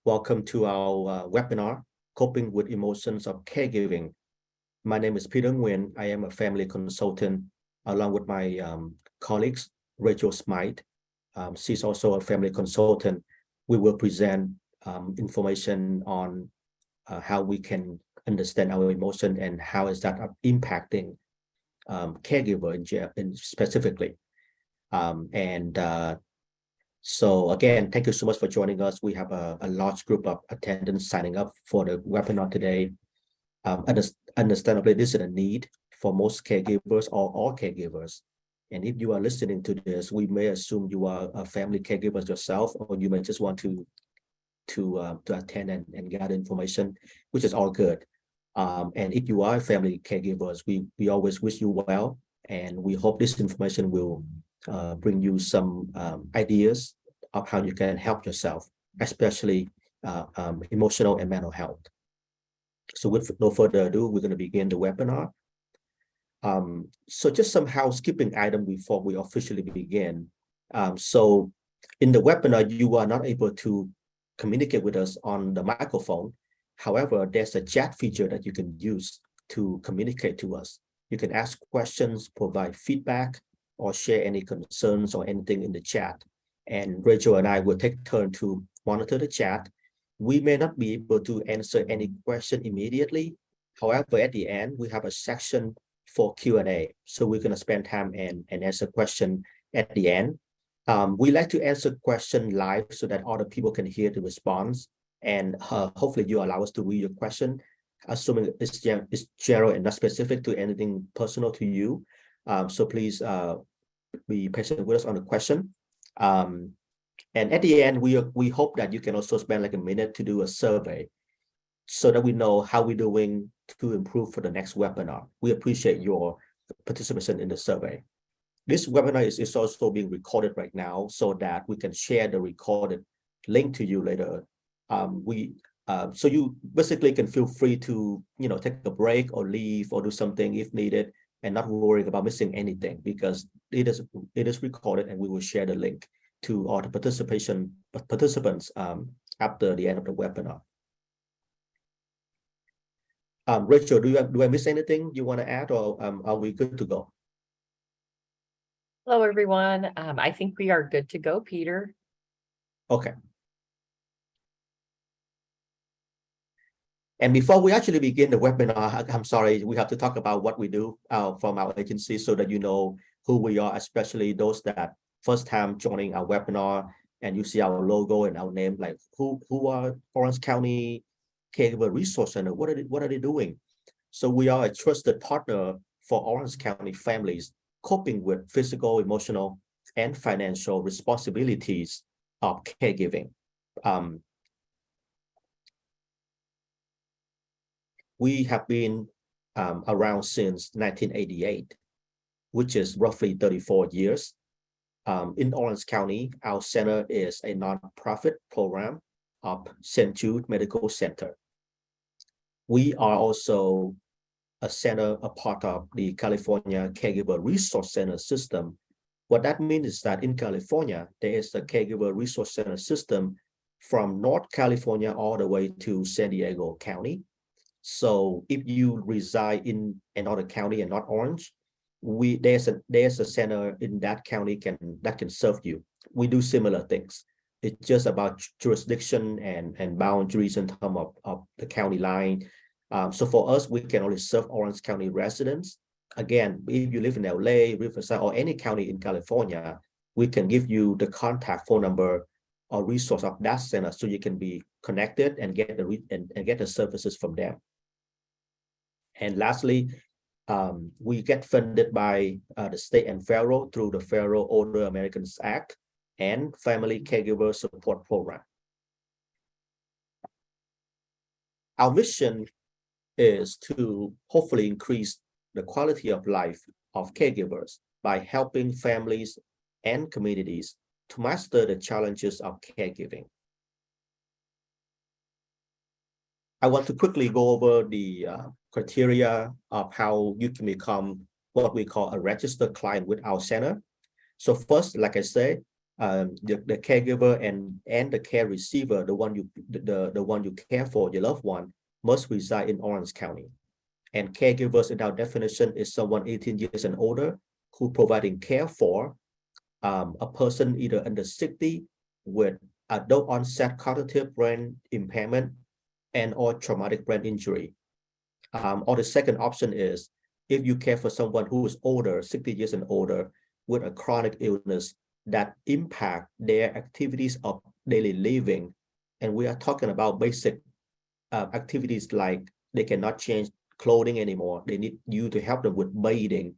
Welcome to our webinar, Coping with Emotions of Caregiving. My name is Peter Nguyen. I am a family consultant along with my colleagues, Rachel Smythe. She's also a family consultant. We will present information on how we can understand our emotion and how is that impacting caregiver in specifically. So again, thank you so much for joining us. We have a large group of attendants signing up for the webinar today. Understandably, this is a need for most caregivers or all caregivers. And if you are listening to this, we may assume you are a family caregiver yourself, or you may just want to attend and gather information, which is all good. And if you are family caregivers, we always wish you well, and we hope this information will bring you some ideas of how you can help yourself, especially emotional and mental health. So with no further ado, we're going to begin the webinar. So just some housekeeping item before we officially begin. So in the webinar, you are not able to communicate with us on the microphone. However, there's a chat feature that you can use to communicate to us. You can ask questions, provide feedback, or share any concerns or anything in the chat. And Rachel and I will take turn to monitor the chat. We may not be able to answer any question immediately. However, at the end, we have a section for Q&A. So we're going to spend time and answer question at the end. We like to answer question live so that other people can hear the response. And hopefully you allow us to read your question, assuming it's general and not specific to anything personal to you. So please be patient with us on the question. And at the end, we hope that you can also spend like a minute to do a survey so that we know how we're doing to improve for the next webinar. We appreciate your participation in the survey. This webinar is also being recorded right now so that we can share the recorded link to you later. So you basically can feel free to, take a break or leave or do something if needed, and not worrying about missing anything, because it is recorded and we will share the link to all the participants after the end of the webinar. Rachel, do I miss anything you want to add, or are we good to go? Hello, everyone. I think we are good to go, Peter. Okay. And before we actually begin the webinar, I'm sorry, we have to talk about what we do from our agency so that you know who we are, especially those that first time joining our webinar and you see our logo and our name, like who are Orange County Caregiver Resource Center, what are they doing? So we are a trusted partner for Orange County families coping with physical, emotional, and financial responsibilities of caregiving. We have been around since 1988, which is roughly 34 years. In Orange County, our center is a nonprofit program of St. Jude Medical Center. We are also a center, a part of the California Caregiver Resource Center system. What that means is that in California, there is a Caregiver Resource Center system from North California all the way to San Diego County. So if you reside in another county and not Orange, there's a center in that county that can serve you. We do similar things. It's just about jurisdiction and boundaries in terms of the county line. So for us, we can only serve Orange County residents. Again, if you live in LA, Riverside, or any county in California, we can give you the contact phone number or resource of that center so you can be connected and get the services from them. And lastly, we get funded by the state and federal through the Federal Older Americans Act and Family Caregiver Support Program. Our mission is to hopefully increase the quality of life of caregivers by helping families and communities to master the challenges of caregiving. I want to quickly go over the criteria of how you can become what we call a registered client with our center. So first, like I said, the caregiver and the care receiver, the one you care for, your loved one, must reside in Orange County. And caregivers in our definition is someone 18 years and older who providing care for a person either under 60 with adult onset cognitive brain impairment and or traumatic brain injury. Or the second option is if you care for someone who is older, 60 years and older, with a chronic illness that impact their activities of daily living. And we are talking about basic activities like they cannot change clothing anymore. They need you to help them with bathing.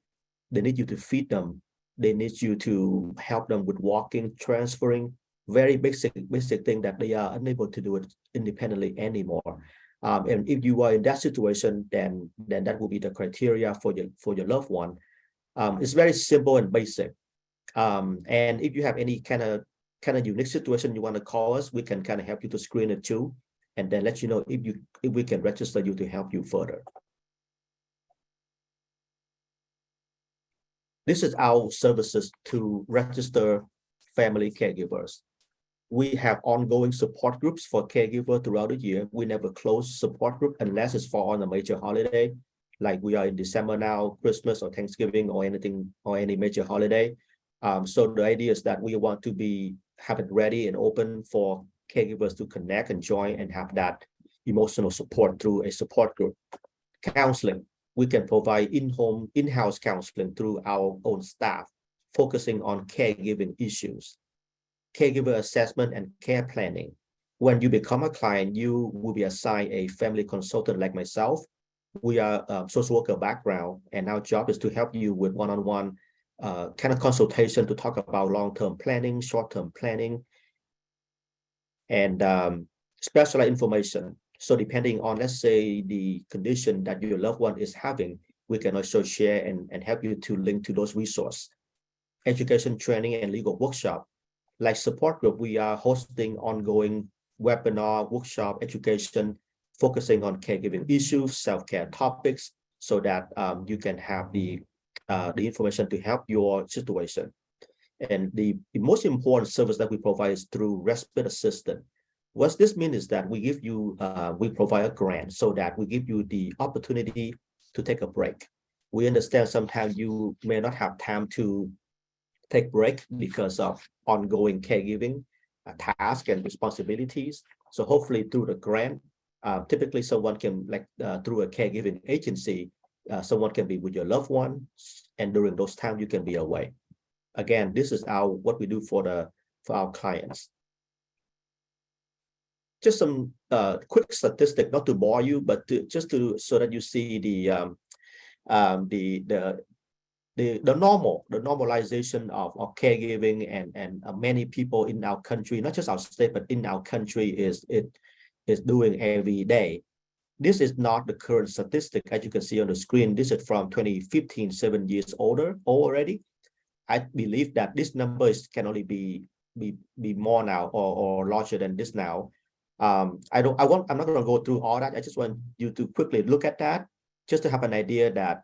They need you to feed them. They need you to help them with walking, transferring, very basic thing that they are unable to do it independently anymore. And if you are in that situation, then that will be the criteria for your loved one. It's very simple and basic. And if you have any kind of unique situation you want to call us, we can kind of help you to screen it too, and then let you know if we can register you to help you further. This is our services to register family caregivers. We have ongoing support groups for caregivers throughout the year. We never close support group unless it's for on a major holiday, like we are in December now, Christmas or Thanksgiving or anything or any major holiday. So the idea is that we want to have it ready and open for caregivers to connect and join and have that emotional support through a support group. Counseling, we can provide in-house counseling through our own staff, focusing on caregiving issues. Caregiver assessment and care planning. When you become a client, you will be assigned a family consultant like myself. We are a social worker background, and our job is to help you with one-on-one kind of consultation to talk about long-term planning, short-term planning, and specialized information. So depending on, let's say, the condition that your loved one is having, we can also share and help you to link to those resources. Education, training, and legal workshop. Like support group, we are hosting ongoing webinar, workshop, education, focusing on caregiving issues, self-care topics, so that you can have the information to help your situation. And the most important service that we provide is through respite assistance. What this means is that we give you, we provide a grant so that we give you the opportunity to take a break. We understand sometimes you may not have time to take break because of ongoing caregiving tasks and responsibilities. So hopefully through the grant, typically someone can, like through a caregiving agency, someone can be with your loved one, and during those times you can be away. Again, this is what we do for our clients. Just some quick statistic, not to bore you, but so that you see the normalization of caregiving and many people in our country, not just our state, but in our country is doing every day. This is not the current statistic, as you can see on the screen. This is from 2015, 7 years older already. I believe that this number can only be more now or larger than this now. I'm not going to go through all that. I just want you to quickly look at that, just to have an idea that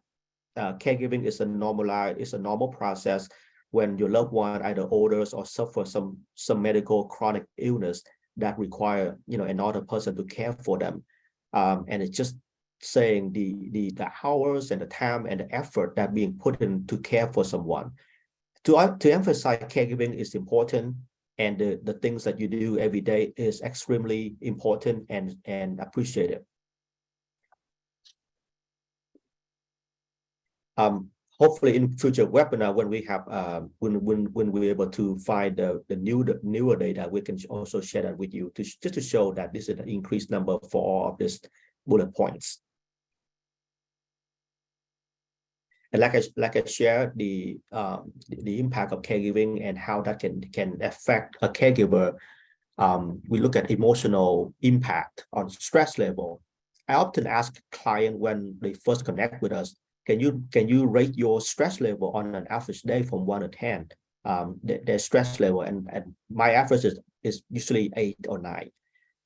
caregiving is a normal process when your loved one either orders or suffer some medical chronic illness that require another person to care for them. And it's just saying the hours and the time and the effort that being put in to care for someone. To emphasize caregiving is important, and the things that you do every day is extremely important and appreciated. Hopefully in future webinar, when we have when we're able to find the newer data, we can also share that with you just to show that this is an increased number for all of these bullet points. And like I shared the impact of caregiving and how that can affect a caregiver. We look at emotional impact on stress level. I often ask clients when they first connect with us, can you rate your stress level on an average day from 1 to 10? Their stress level, and my average is usually 8 or 9.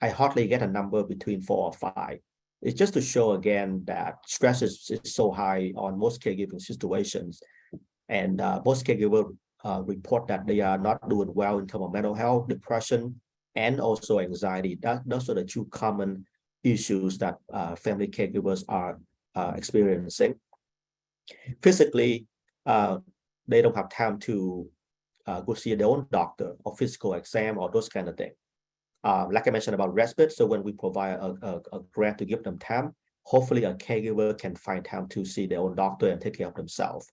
I hardly get a number between 4 or 5. It's just to show again that stress is so high on most caregiving situations, and most caregivers report that they are not doing well in terms of mental health, depression, and also anxiety. Those are the two common issues that family caregivers are experiencing. Physically, they don't have time to go see their own doctor or physical exam or those kind of things. Like I mentioned about respite, so when we provide a grant to give them time, hopefully a caregiver can find time to see their own doctor and take care of themselves.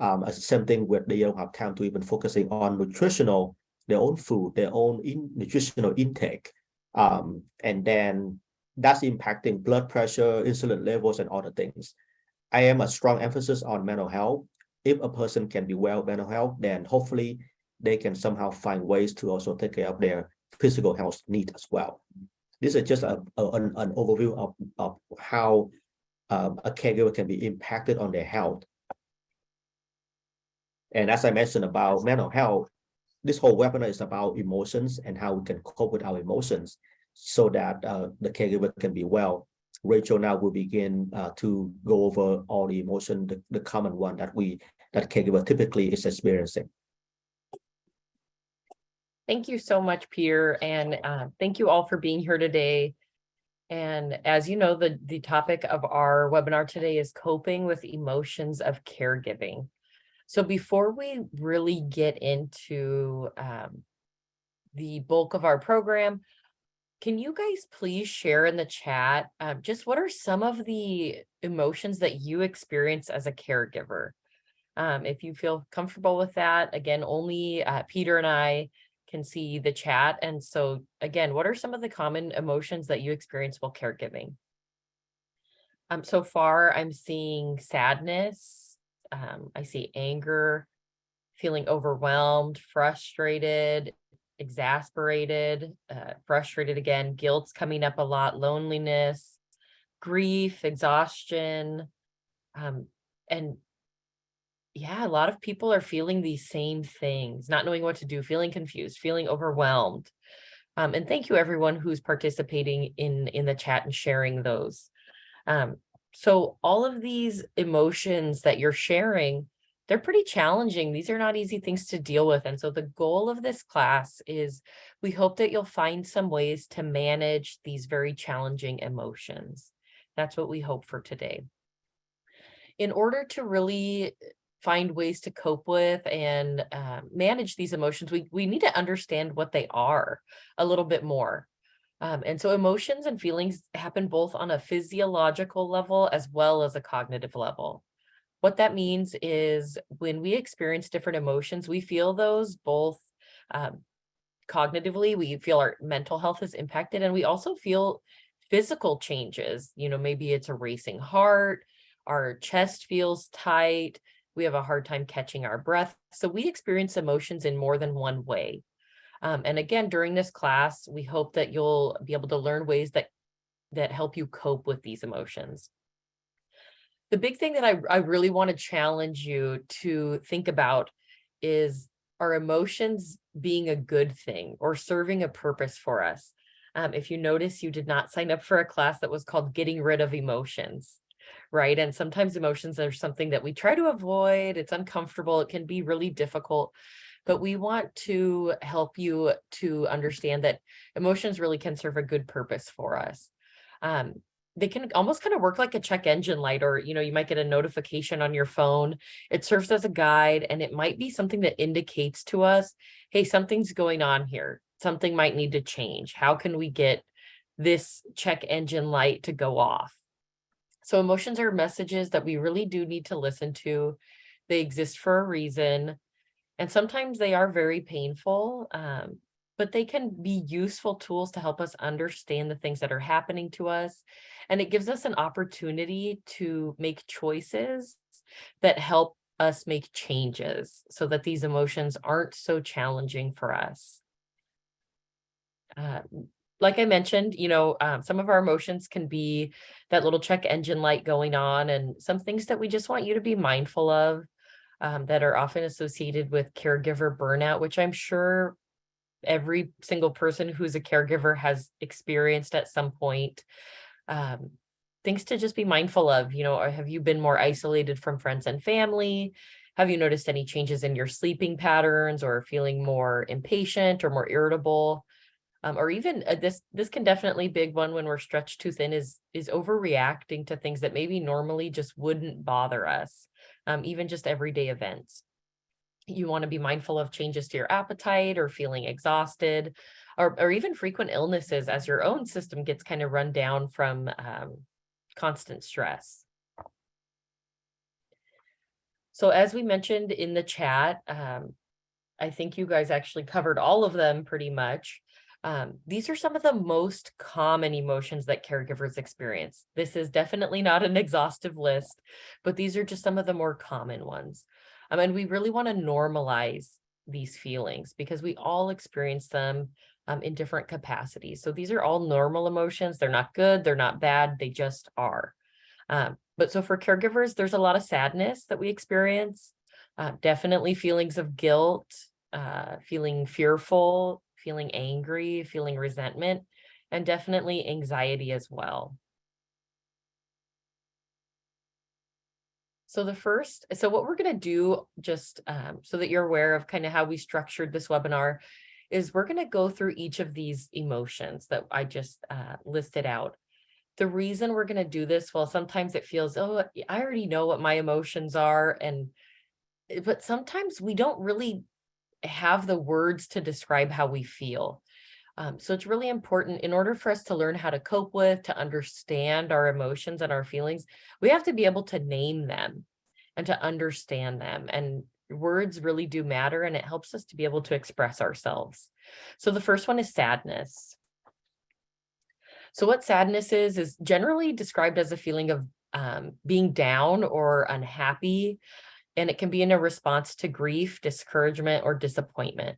As the same thing where they don't have time to even focusing on their own food, their own nutritional intake. And then that's impacting blood pressure, insulin levels, and other things. I am a strong emphasis on mental health. If a person can be well mental health, then hopefully they can somehow find ways to also take care of their physical health needs as well. This is just an overview of how a caregiver can be impacted on their health. And as I mentioned about mental health, this whole webinar is about emotions and how we can cope with our emotions so that the caregiver can be well. Rachel now will begin to go over all the emotion, the common one that caregiver typically is experiencing. Thank you so much, Peter, and thank you all for being here today. And as you know, the topic of our webinar today is coping with emotions of caregiving. So before we really get into the bulk of our program, can you guys please share in the chat just what are some of the emotions that you experience as a caregiver? If you feel comfortable with that, again, only Peter and I can see the chat. And so again, what are some of the common emotions that you experience while caregiving? So far, I'm seeing sadness. I see anger, feeling overwhelmed, frustrated, exasperated, frustrated again, guilt's coming up a lot, loneliness, grief, exhaustion. And yeah, a lot of people are feeling these same things, not knowing what to do, feeling confused, feeling overwhelmed. And thank you everyone who's participating in the chat and sharing those. So all of these emotions that you're sharing, they're pretty challenging. These are not easy things to deal with. And so the goal of this class is we hope that you'll find some ways to manage these very challenging emotions. That's what we hope for today. In order to really find ways to cope with and manage these emotions, we need to understand what they are a little bit more. And so emotions and feelings happen both on a physiological level as well as a cognitive level. What that means is when we experience different emotions, we feel those both cognitively, we feel our mental health is impacted, and we also feel physical changes. You know, maybe it's a racing heart, our chest feels tight, we have a hard time catching our breath. So we experience emotions in more than one way. And again, during this class, we hope that you'll be able to learn ways that help you cope with these emotions. The big thing that I really want to challenge you to think about is, are emotions being a good thing or serving a purpose for us? If you notice, you did not sign up for a class that was called Getting Rid of Emotions, right? And sometimes emotions are something that we try to avoid. It's uncomfortable. It can be really difficult. But we want to help you to understand that emotions really can serve a good purpose for us. They can almost kind of work like a check engine light, or, you know, you might get a notification on your phone. It serves as a guide, and it might be something that indicates to us, hey, something's going on here. Something might need to change. How can we get this check engine light to go off? So emotions are messages that we really do need to listen to. They exist for a reason. And sometimes they are very painful, but they can be useful tools to help us understand the things that are happening to us. And it gives us an opportunity to make choices that help us make changes so that these emotions aren't so challenging for us. Like I mentioned, you know, some of our emotions can be that little check engine light going on, and some things that we just want you to be mindful of. That are often associated with caregiver burnout, which I'm sure every single person who's a caregiver has experienced at some point. Things to just be mindful of, you know, have you been more isolated from friends and family? Have you noticed any changes in your sleeping patterns or feeling more impatient or more irritable? Or even this can definitely be a big one when we're stretched too thin is overreacting to things that maybe normally just wouldn't bother us, even just everyday events. You want to be mindful of changes to your appetite or feeling exhausted, or even frequent illnesses as your own system gets kind of run down from constant stress. So as we mentioned in the chat, I think you guys actually covered all of them pretty much. These are some of the most common emotions that caregivers experience. This is definitely not an exhaustive list, but these are just some of the more common ones. And we really want to normalize these feelings because we all experience them in different capacities. So these are all normal emotions. They're not good, they're not bad, they just are. But so for caregivers, there's a lot of sadness that we experience, definitely feelings of guilt, feeling fearful, feeling angry, feeling resentment, and definitely anxiety as well. So what we're going to do, just so that you're aware of kind of how we structured this webinar, is we're going to go through each of these emotions that I just listed out. The reason we're going to do this, well, sometimes it feels, oh, I already know what my emotions are, but sometimes we don't really have the words to describe how we feel. So it's really important in order for us to learn how to cope with, to understand our emotions and our feelings, we have to be able to name them and to understand them. And words really do matter, and it helps us to be able to express ourselves. So the first one is sadness. So what sadness is generally described as a feeling of being down or unhappy, and it can be in a response to grief, discouragement, or disappointment.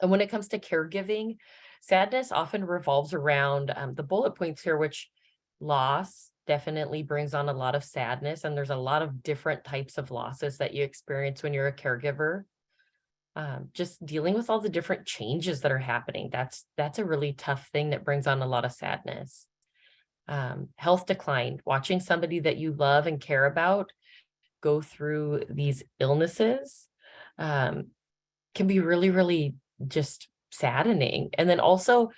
And when it comes to caregiving, sadness often revolves around the bullet points here, which loss definitely brings on a lot of sadness. And there's a lot of different types of losses that you experience when you're a caregiver. Just dealing with all the different changes that are happening. That's a really tough thing that brings on a lot of sadness. Health decline, watching somebody that you love and care about go through these illnesses can be really, really just saddening. And then also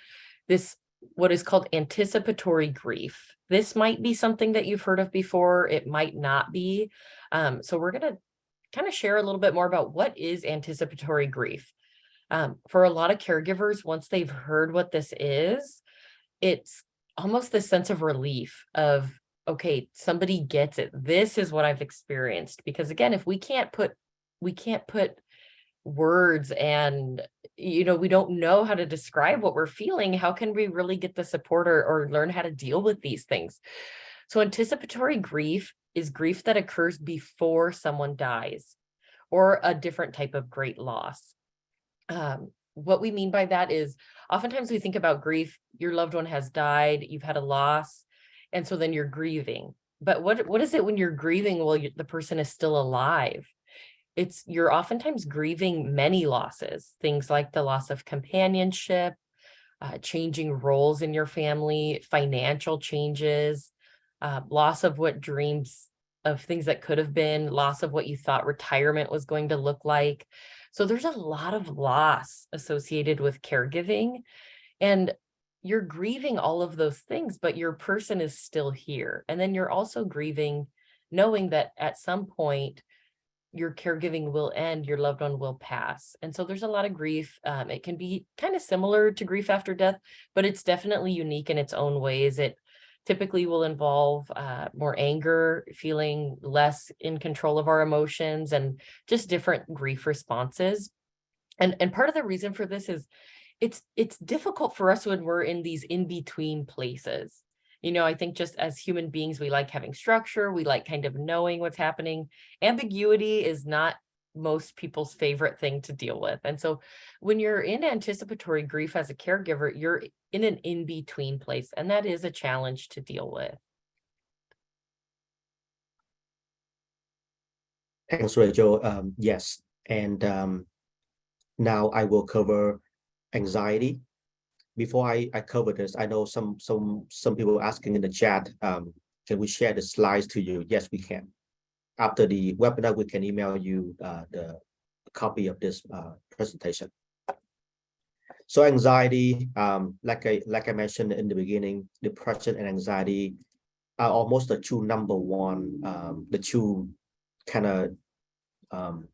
this, what is called anticipatory grief. This might be something that you've heard of before. It might not be. So we're going to kind of share a little bit more about what is anticipatory grief. For a lot of caregivers, once they've heard what this is, it's almost this sense of relief of, okay, somebody gets it. This is what I've experienced. Because again, if we can't put words and, we don't know how to describe what we're feeling, how can we really get the support or learn how to deal with these things? So anticipatory grief is grief that occurs before someone dies or a different type of great loss. What we mean by that is oftentimes we think about grief, your loved one has died, you've had a loss, and so then you're grieving. But what is it when you're grieving while the person is still alive? You're oftentimes grieving many losses, things like the loss of companionship, changing roles in your family, financial changes, loss of what dreams of things that could have been, loss of what you thought retirement was going to look like. So there's a lot of loss associated with caregiving, and you're grieving all of those things, but your person is still here. And then you're also grieving knowing that at some point your caregiving will end, your loved one will pass. And so there's a lot of grief. It can be kind of similar to grief after death, but it's definitely unique in its own ways. It typically will involve more anger, feeling less in control of our emotions, and just different grief responses. And part of the reason for this is it's difficult for us when we're in these in-between places. I think just as human beings, we like having structure. We like kind of knowing what's happening. Ambiguity is not most people's favorite thing to deal with. And so when you're in anticipatory grief as a caregiver, you're in an in-between place, and that is a challenge to deal with. Thanks, Rachel. Yes, and now I will cover anxiety. Before I cover this, I know some people asking in the chat, can we share the slides to you? Yes, we can. after the webinar, we can email you the copy of this presentation. So anxiety, like I mentioned in the beginning, depression and anxiety are almost the two number one, the two kind of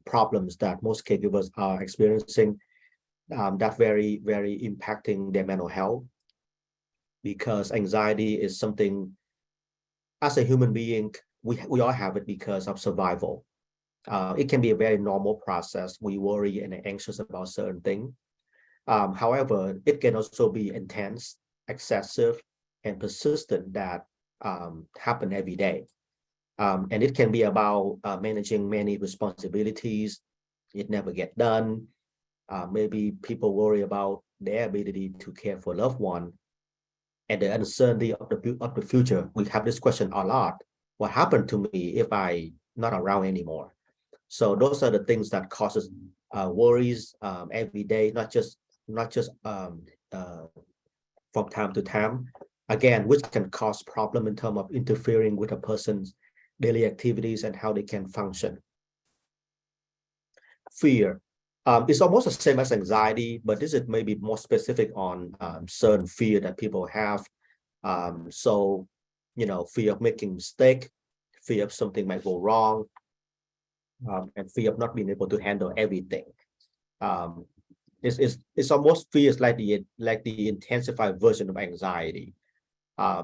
problems that most caregivers are experiencing, that very impacting their mental health, because anxiety is something, as a human being, we all have it because of survival. It can be a very normal process. We worry and are anxious about certain things. However, it can also be intense, excessive, and persistent that happen every day. And it can be about managing many responsibilities. It never get done. Maybe people worry about their ability to care for loved one and the uncertainty of the future. We have this question a lot. What happened to me if I not around anymore? So those are the things that causes worries every day, not just from time to time, again, which can cause problem in terms of interfering with a person's daily activities and how they can function. Fear. It's almost the same as anxiety, but this is maybe more specific on certain fear that people have. So, fear of making mistake, fear of something might go wrong, and fear of not being able to handle everything. It's almost fears like the intensified version of anxiety.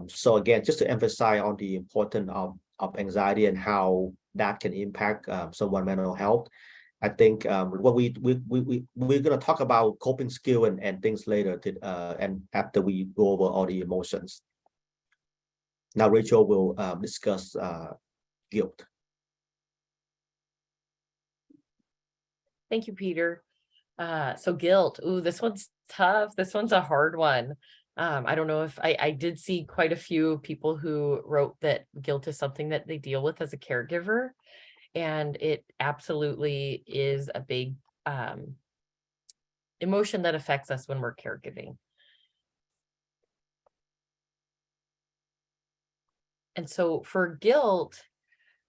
So again, just to emphasize on the importance of anxiety and how that can impact someone's mental health. I think what we're gonna talk about coping skill and things later, and after we go over all the emotions. Now Rachel will discuss guilt. Thank you, Peter. So guilt. Ooh, this one's tough. This one's a hard one. I don't know if I did see quite a few people who wrote that guilt is something that they deal with as a caregiver. And it absolutely is a big emotion that affects us when we're caregiving. And so for guilt,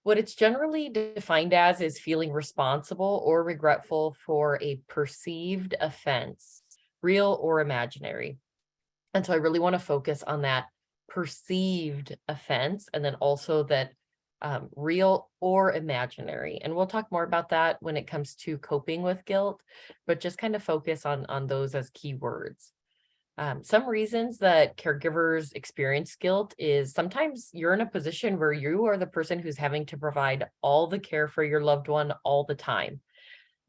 what it's generally defined as is feeling responsible or regretful for a perceived offense, real or imaginary. And so I really want to focus on that perceived offense, and then also that real or imaginary. And we'll talk more about that when it comes to coping with guilt, but just kind of focus on those as keywords. Some reasons that caregivers experience guilt is sometimes you're in a position where you are the person who's having to provide all the care for your loved one all the time.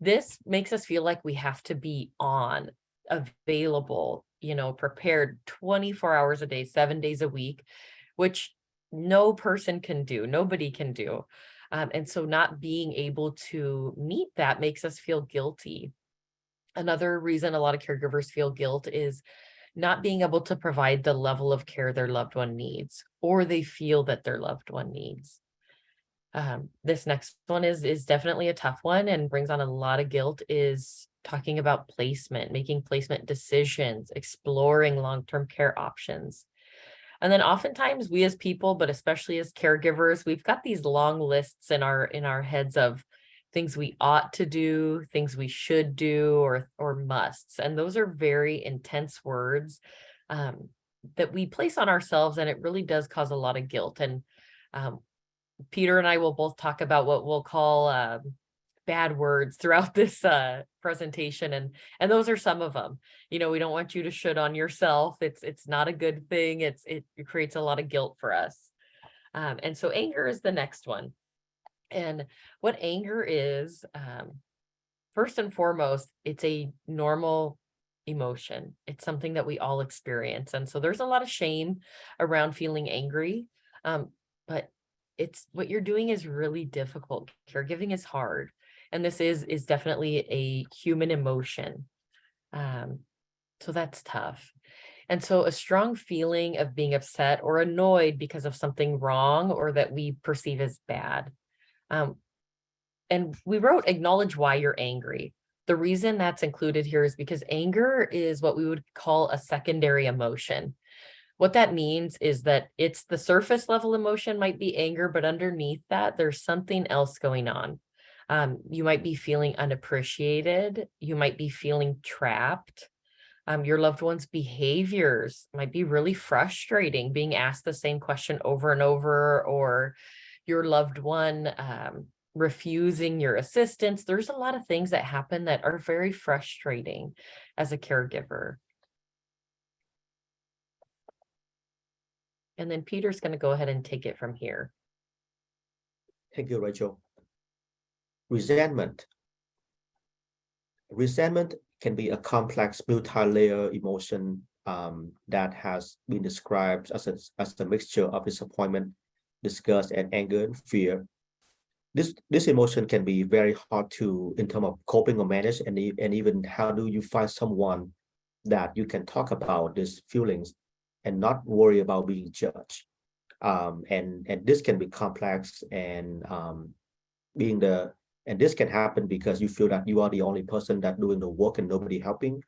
This makes us feel like we have to be on, available, prepared 24 hours a day, 7 days a week, which no person can do, nobody can do. And so not being able to meet that makes us feel guilty. Another reason a lot of caregivers feel guilt is not being able to provide the level of care their loved one needs, or they feel that their loved one needs. This next one is definitely a tough one and brings on a lot of guilt, is talking about placement, making placement decisions, exploring long-term care options. And then oftentimes we as people, but especially as caregivers, we've got these long lists in our heads of things we ought to do, things we should do, or musts. And those are very intense words that we place on ourselves, and it really does cause a lot of guilt. And Peter and I will both talk about what we'll call bad words throughout this presentation, and those are some of them. We don't want you to should on yourself. It's not a good thing. It creates a lot of guilt for us. And so anger is the next one. And what anger is, first and foremost, it's a normal emotion. It's something that we all experience. And so there's a lot of shame around feeling angry. But it's what you're doing is really difficult. Caregiving is hard. And this is definitely a human emotion. So that's tough. And so a strong feeling of being upset or annoyed because of something wrong or that we perceive as bad. And we wrote, acknowledge why you're angry. The reason that's included here is because anger is what we would call a secondary emotion. What that means is that it's the surface level emotion might be anger, but underneath that, there's something else going on. You might be feeling unappreciated. You might be feeling trapped. Your loved one's behaviors might be really frustrating, being asked the same question over and over, or your loved one refusing your assistance. There's a lot of things that happen that are very frustrating as a caregiver. And then Peter's going to go ahead and take it from here. Thank you, Rachel. Resentment. Resentment can be a complex multi-layer emotion that has been described as a mixture of disappointment, disgust, and anger and fear. This emotion can be very hard to, in terms of coping or manage, and even how do you find someone that you can talk about these feelings and not worry about being judged. And this can be complex, and and this can happen because you feel that you are the only person that doing the work and nobody helping.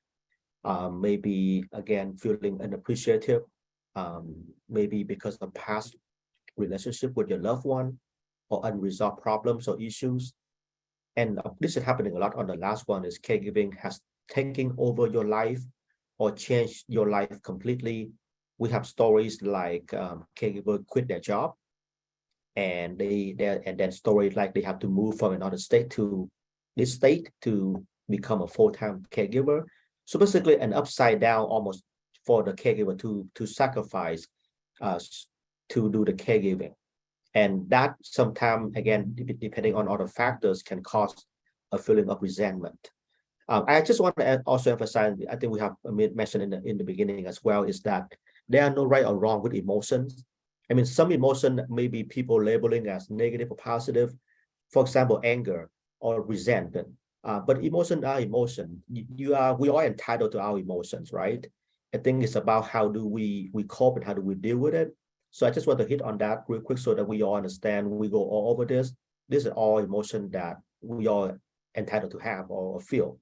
Maybe again feeling unappreciative, maybe because of past relationship with your loved one or unresolved problems or issues. And this is happening a lot. On the last one is caregiving has taken over your life or changed your life completely. We have stories like caregiver quit their job, and then stories like they have to move from another state to this state to become a full-time caregiver. So basically an upside down almost for the caregiver to sacrifice to do the caregiving. And that sometimes, again, depending on other factors, can cause a feeling of resentment. I just want to also emphasize, I think we have mentioned in the beginning as well, is that there are no right or wrong with emotions. I mean, some emotion maybe people labeling as negative or positive, for example, anger or resentment. But emotions are emotion. We are entitled to our emotions, right? I think it's about how do we cope and how do we deal with it. So I just want to hit on that real quick so that we all understand. We go all over this. This is all emotion that we are entitled to have or feel.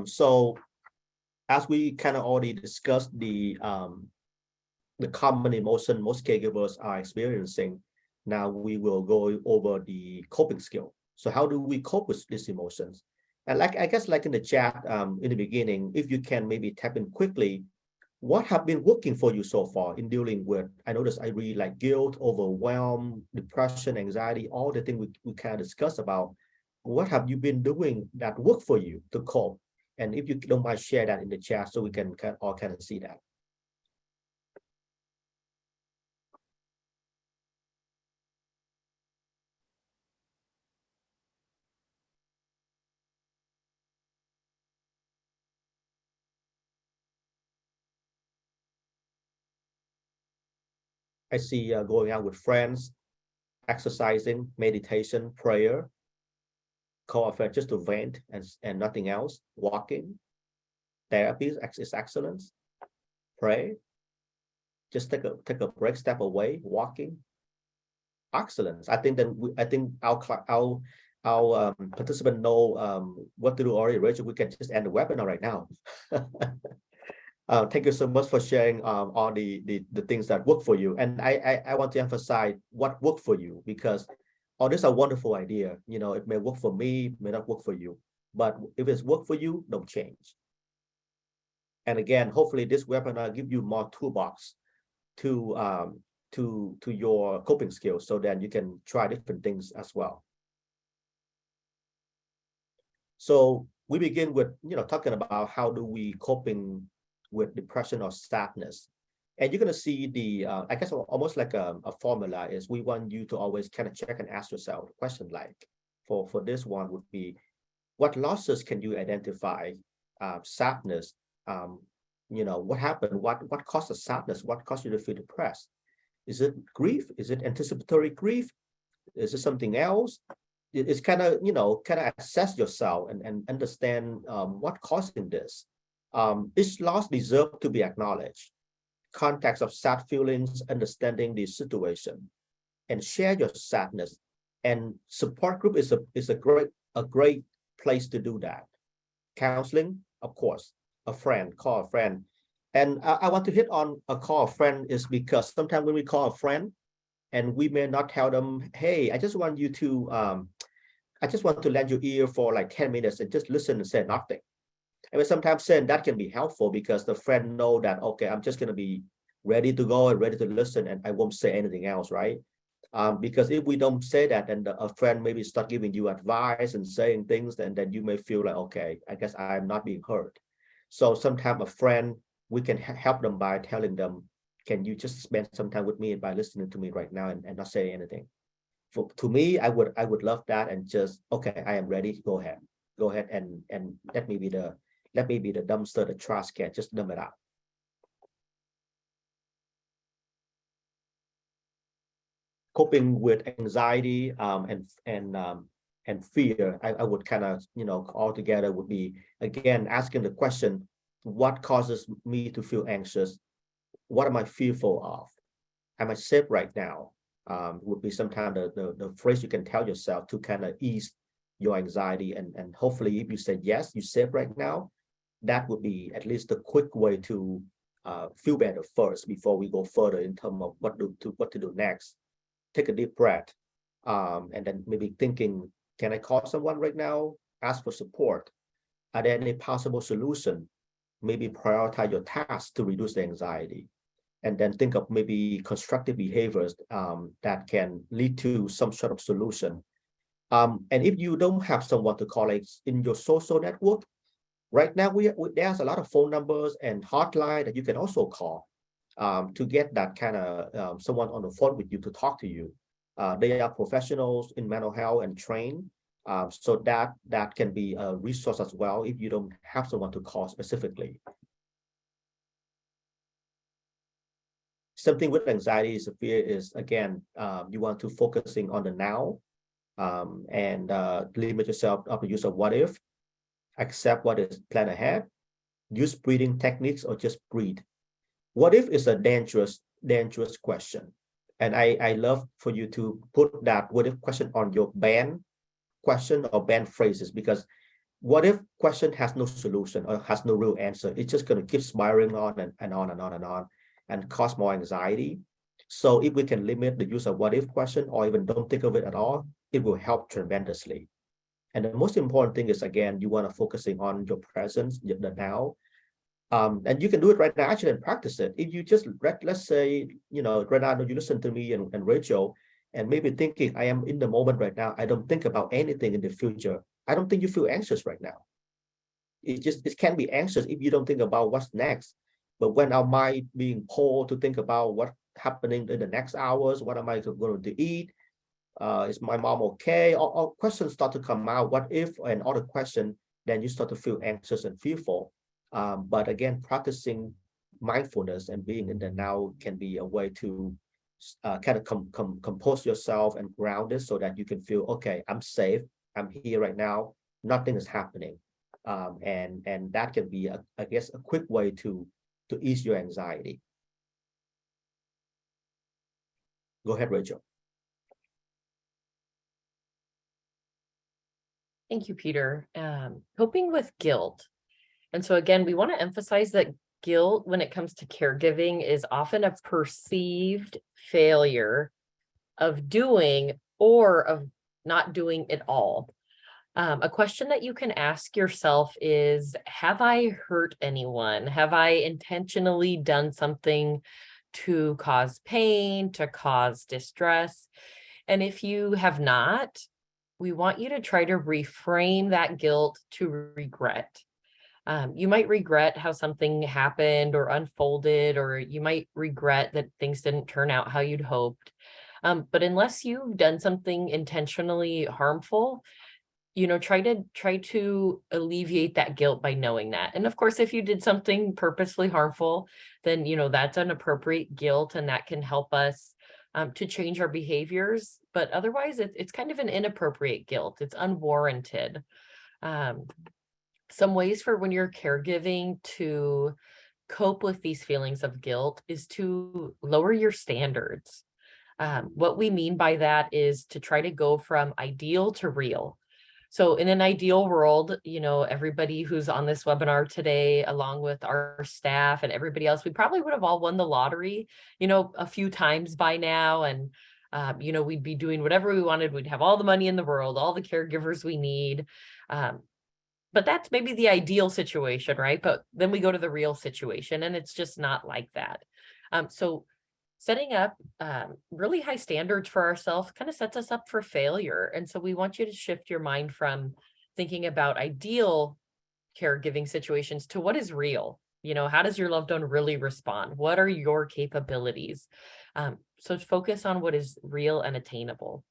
So as we kind of already discussed the common emotion most caregivers are experiencing, now we will go over the coping skill. So how do we cope with these emotions? And like I guess like in the chat in the beginning, if you can maybe tap in quickly, what have been working for you so far in dealing with, I noticed I really like guilt, overwhelm, depression, anxiety, all the things we kind of discussed about. What have you been doing that work for you to cope? And if you don't mind, share that in the chat so we can all kind of see that. I see going out with friends, exercising, meditation, prayer, call a friend just to vent and nothing else, walking, therapy is excellence, pray, just take a break, step away, walking, excellence. I think our participant know what to do already, Rachel. We can just end the webinar right now. Thank you so much for sharing all the things that work for you. And I want to emphasize what worked for you, because this is a wonderful idea. You know, it may work for me, it may not work for you. But if it's worked for you, don't change. And again, hopefully this webinar give you more toolbox to your coping skills, so that you can try different things as well. So we begin with talking about how do we coping with depression or sadness. And you're going to see the I guess almost like a formula is we want you to always kind of check and ask yourself a question like for this one would be, what losses can you identify? Sadness, what happened, what caused the sadness, what caused you to feel depressed? Is it grief? Is it anticipatory grief? Is it something else? It's kind of assess yourself and understand what causing this. Each loss deserves to be acknowledged. Context of sad feelings, understanding the situation, and share your sadness. And support group is a great place to do that. Counseling, of course, a friend, call a friend. And I want to hit on a call a friend is because sometimes when we call a friend and we may not tell them, hey, I just want you to, I just want to lend your ear for like 10 minutes and just listen and say nothing. I mean, sometimes saying that can be helpful because the friend know that, okay, I'm just going to be ready to go and ready to listen and I won't say anything else, right? Because if we don't say that, then a friend maybe start giving you advice and saying things, and then you may feel like, okay, I guess I'm not being heard. So sometimes a friend, we can help them by telling them, can you just spend some time with me by listening to me right now and not saying anything? To me, I would love that and just, okay, I am ready. Go ahead and let me be the dumpster, the trash can, just dump it out. Coping with anxiety and fear, I would kind of, all together would be, again, asking the question, what causes me to feel anxious? What am I fearful of? Am I safe right now? Would be sometimes the phrase you can tell yourself to kind of ease your anxiety. And hopefully if you say, yes, you're safe right now, that would be at least a quick way to feel better first before we go further in terms of what to do next. Take a deep breath, and then maybe thinking, can I call someone right now? Ask for support. Are there any possible solution? Maybe prioritize your tasks to reduce the anxiety. And then think of maybe constructive behaviors that can lead to some sort of solution. And if you don't have someone to call in your social network, right now there's a lot of phone numbers and hotline that you can also call to get that kind of someone on the phone with you to talk to you. They are professionals in mental health and trained, so that can be a resource as well if you don't have someone to call specifically. Something with anxiety is a fear is, again, you want to focusing on the now, and limit yourself of the use of what if, accept what is planned ahead, use breathing techniques or just breathe. What if is a dangerous question. And I love for you to put that what if question on your banned question or banned phrases, because what if question has no solution or has no real answer. It's just going to keep spiraling on and on and on and on and cause more anxiety. So if we can limit the use of what if question or even don't think of it at all, it will help tremendously. And the most important thing is, again, you want to focusing on your presence, the now. And you can do it right now, actually, and practice it. If you just let's say, right now you listen to me and Rachel, and maybe thinking, I am in the moment right now. I don't think about anything in the future. I don't think you feel anxious right now. It can be anxious if you don't think about what's next. But when our mind being pulled to think about what's happening in the next hours, what am I going to eat? Is my mom okay? All questions start to come out. What if and all the questions, then you start to feel anxious and fearful. But again, practicing mindfulness and being in the now can be a way to kind of compose yourself and ground it so that you can feel, okay, I'm safe. I'm here right now. Nothing is happening. And that can be, I guess, a quick way to ease your anxiety. Go ahead, Rachel. Thank you, Peter. Coping with guilt. And so again, we want to emphasize that guilt when it comes to caregiving is often a perceived failure of doing or of not doing it all. A question that you can ask yourself is, have I hurt anyone? Have I intentionally done something to cause pain, to cause distress? And if you have not, we want you to try to reframe that guilt to regret. You might regret how something happened or unfolded, or you might regret that things didn't turn out how you'd hoped. But unless you've done something intentionally harmful, try to alleviate that guilt by knowing that. And of course, if you did something purposefully harmful, then, that's an appropriate guilt, and that can help us to change our behaviors. But otherwise, it's kind of an inappropriate guilt. It's unwarranted. Some ways for when you're caregiving to cope with these feelings of guilt is to lower your standards. What we mean by that is to try to go from ideal to real. So in an ideal world, everybody who's on this webinar today, along with our staff and everybody else, we probably would have all won the lottery, a few times by now. And, we'd be doing whatever we wanted. We'd have all the money in the world, all the caregivers we need. But that's maybe the ideal situation, right? But then we go to the real situation and it's just not like that. So setting up really high standards for ourselves kind of sets us up for failure. And so we want you to shift your mind from thinking about ideal caregiving situations to what is real. How does your loved one really respond? What are your capabilities? So focus on what is real and attainable.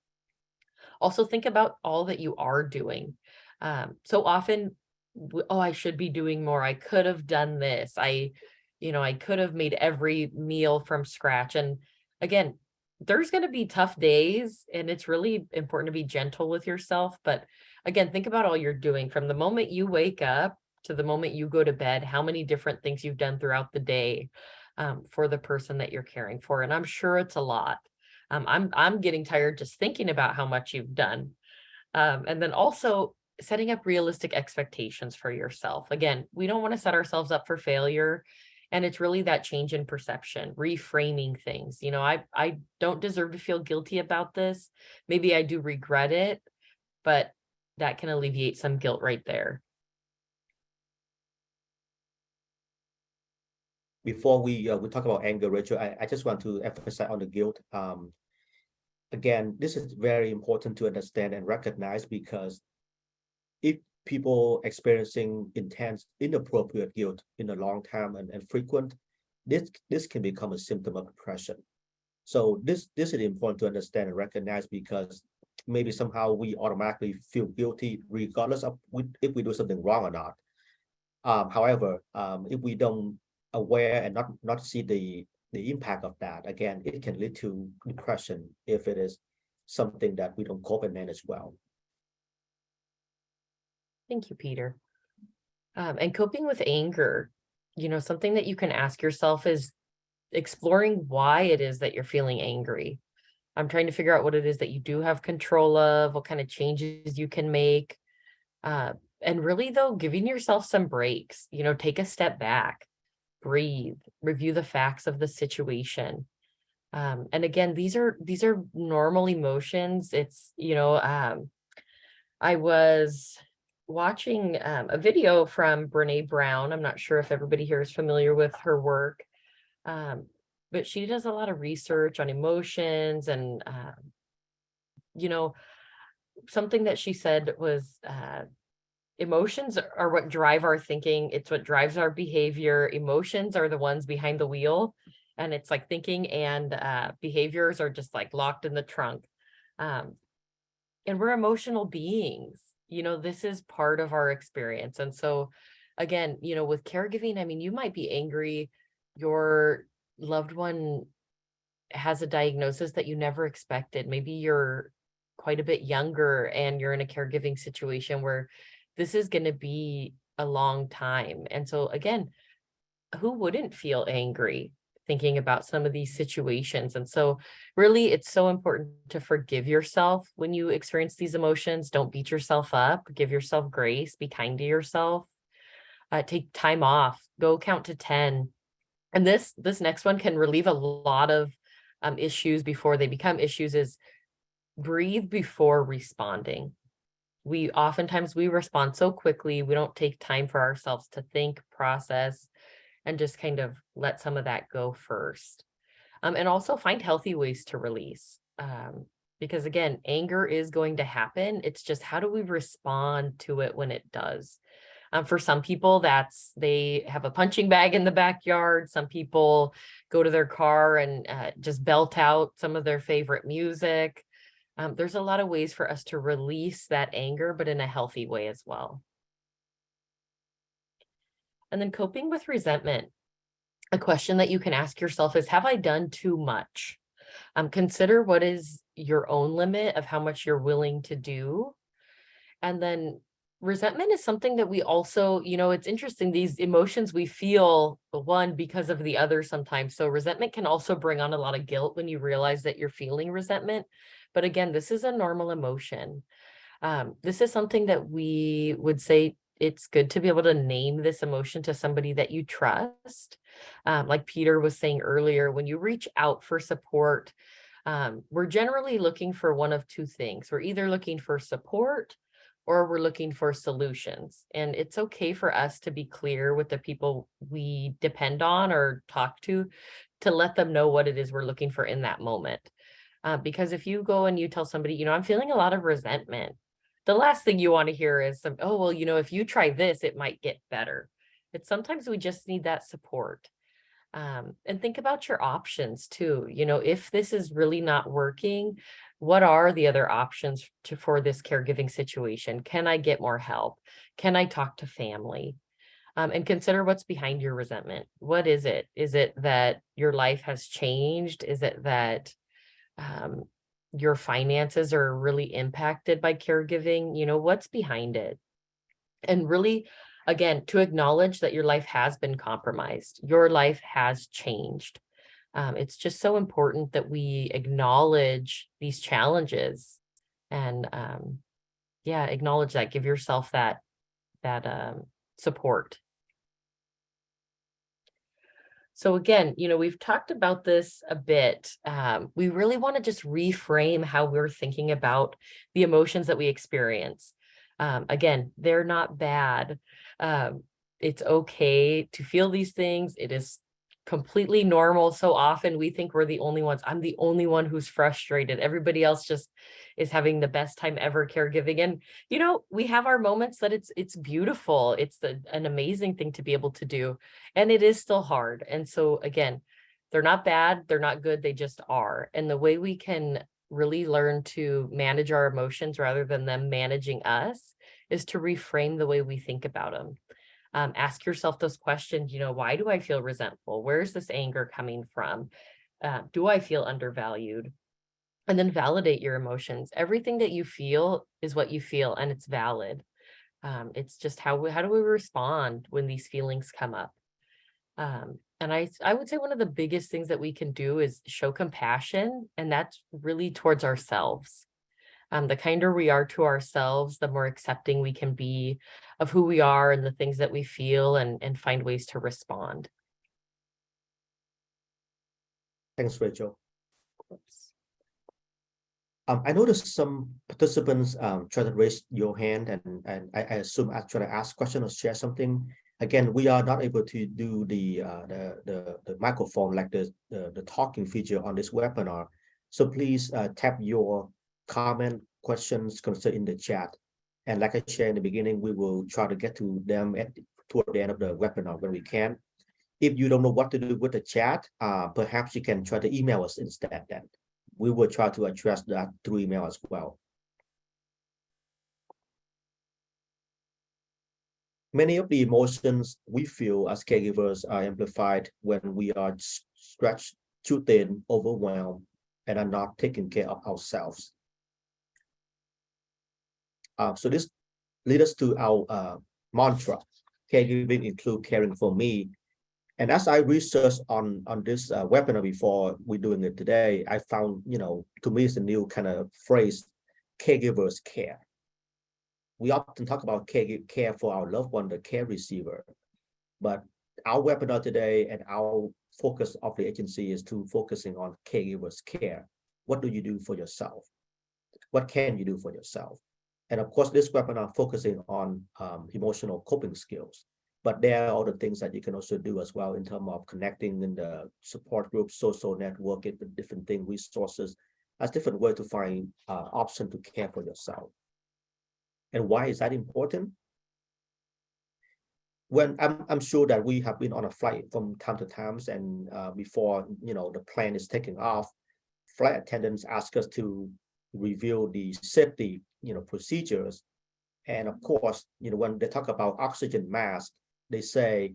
Also think about all that you are doing. So often, I should be doing more. I could have done this. I could have made every meal from scratch. And again, there's going to be tough days and it's really important to be gentle with yourself. But again, think about all you're doing from the moment you wake up to the moment you go to bed, how many different things you've done throughout the day for the person that you're caring for. And I'm sure it's a lot. I'm getting tired just thinking about how much you've done. And then also setting up realistic expectations for yourself. Again, we don't want to set ourselves up for failure. And it's really that change in perception, reframing things. I don't deserve to feel guilty about this. Maybe I do regret it, but that can alleviate some guilt right there. Before we talk about anger, Rachel, I just want to emphasize on the guilt. Again, this is very important to understand and recognize, because if people experiencing intense, inappropriate guilt in the long term and frequent, this can become a symptom of depression. So this is important to understand and recognize, because maybe somehow we automatically feel guilty regardless of if we do something wrong or not. However, if we don't aware and not see the impact of that, again, it can lead to depression if it is something that we don't cope and manage well. Thank you, Peter. And coping with anger, something that you can ask yourself is exploring why it is that you're feeling angry. I'm trying to figure out what it is that you do have control of, what kind of changes you can make. And really, though, giving yourself some breaks, take a step back, breathe, review the facts of the situation. And again, these are normal emotions. It's, I was watching a video from Brene Brown. I'm not sure if everybody here is familiar with her work, but she does a lot of research on emotions. And, something that she said was, emotions are what drive our thinking. It's what drives our behavior. Emotions are the ones behind the wheel. And it's like thinking and behaviors are just like locked in the trunk. And we're emotional beings. This is part of our experience. And so again, with caregiving, I mean, you might be angry. Your loved one has a diagnosis that you never expected. Maybe you're quite a bit younger and you're in a caregiving situation where this is going to be a long time. And so again, who wouldn't feel angry thinking about some of these situations? And so really, it's so important to forgive yourself when you experience these emotions. Don't beat yourself up, give yourself grace, be kind to yourself, take time off, go count to 10. And this next one can relieve a lot of issues before they become issues, is breathe before responding. We oftentimes respond so quickly. We don't take time for ourselves to think, process, and just kind of let some of that go first. And also find healthy ways to release. Because again, anger is going to happen. It's just, how do we respond to it when it does? For some people, they have a punching bag in the backyard. Some people go to their car and just belt out some of their favorite music. There's a lot of ways for us to release that anger, but in a healthy way as well. And then coping with resentment. A question that you can ask yourself is, have I done too much? Consider what is your own limit of how much you're willing to do. And then resentment is something that we also, it's interesting, these emotions we feel one because of the other sometimes. So resentment can also bring on a lot of guilt when you realize that you're feeling resentment. But again, this is a normal emotion. This is something that we would say it's good to be able to name this emotion to somebody that you trust. Like Peter was saying earlier, when you reach out for support, we're generally looking for one of two things. We're either looking for support or we're looking for solutions. And it's okay for us to be clear with the people we depend on or talk to let them know what it is we're looking for in that moment. Because if you go and you tell somebody, you know, I'm feeling a lot of resentment, the last thing you want to hear is some, oh, well, you know, if you try this, it might get better. It's sometimes we just need that support. And think about your options too. You know, if this is really not working, what are the other options for this caregiving situation? Can I get more help? Can I talk to family? And consider what's behind your resentment. What is it? Is it that your life has changed? Is it that um, your finances are really impacted by caregiving? You know, what's behind it? And really, again, to acknowledge that your life has been compromised, your life has changed. It's just so important that we acknowledge these challenges and yeah, acknowledge that, give yourself that support. So again, you know, we've talked about this a bit. We really want to just reframe how we're thinking about the emotions that we experience. Again, they're not bad. It's okay to feel these things. It is completely normal. So often we think we're the only ones. I'm the only one who's frustrated. Everybody else just is having the best time ever caregiving. And, you know, we have our moments that it's beautiful. It's an amazing thing to be able to do. And it is still hard. And so again, they're not bad, they're not good, they just are. And the way we can really learn to manage our emotions rather than them managing us is to reframe the way we think about them. Ask yourself those questions, you know, why do I feel resentful? Where's this anger coming from? Do I feel undervalued? And then validate your emotions. Everything that you feel is what you feel and it's valid. It's just how do we respond when these feelings come up? And I would say one of the biggest things that we can do is show compassion, and that's really towards ourselves. The kinder we are to ourselves, the more accepting we can be of who we are and the things that we feel and find ways to respond. Thanks, Rachel. Oops. I noticed some participants try to raise your hand, and I assume I try to ask question or share something. Again, we are not able to do the microphone like the talking feature on this webinar. So please tap your comment, questions, concern in the chat. And like I shared in the beginning, we will try to get to them toward the end of the webinar when we can. If you don't know what to do with the chat, perhaps you can try to email us instead then. We will try to address that through email as well. Many of the emotions we feel as caregivers are amplified when we are stretched too thin, overwhelmed, and are not taking care of ourselves. So this leads us to our mantra, caregiving include caring for me. And as I researched on this webinar before we're doing it today, I found, you know, to me it's a new kind of phrase, caregivers care. We often talk about care for our loved one, the care receiver. But our webinar today and our focus of the agency is to focusing on caregivers care. What do you do for yourself? What can you do for yourself? And of course, this webinar focusing on emotional coping skills. But there are other things that you can also do as well in terms of connecting in the support groups, social networking, different things, resources, as different way to find option to care for yourself. And why is that important? When I'm sure that we have been on a flight from time to time, and before, you know, the plane is taking off, flight attendants ask us to review the safety, you know, procedures. And of course, you know, when they talk about oxygen mask, they say,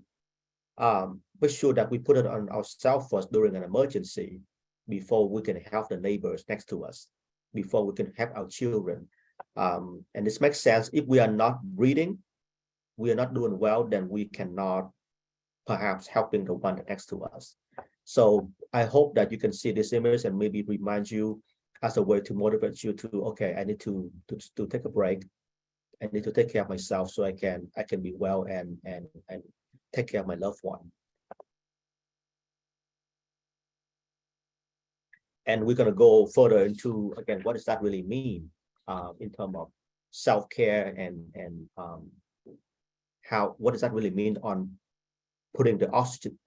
be sure that we put it on ourselves first during an emergency before we can help the neighbors next to us, before we can help our children. And this makes sense. If we are not breathing, we are not doing well, then we cannot perhaps helping the one next to us. So I hope that you can see this image and maybe remind you as a way to motivate you to, okay, I need to take a break. I need to take care of myself so I can be well and take care of my loved one. And we're going to go further into, again, what does that really mean in terms of self-care and what does that really mean on putting the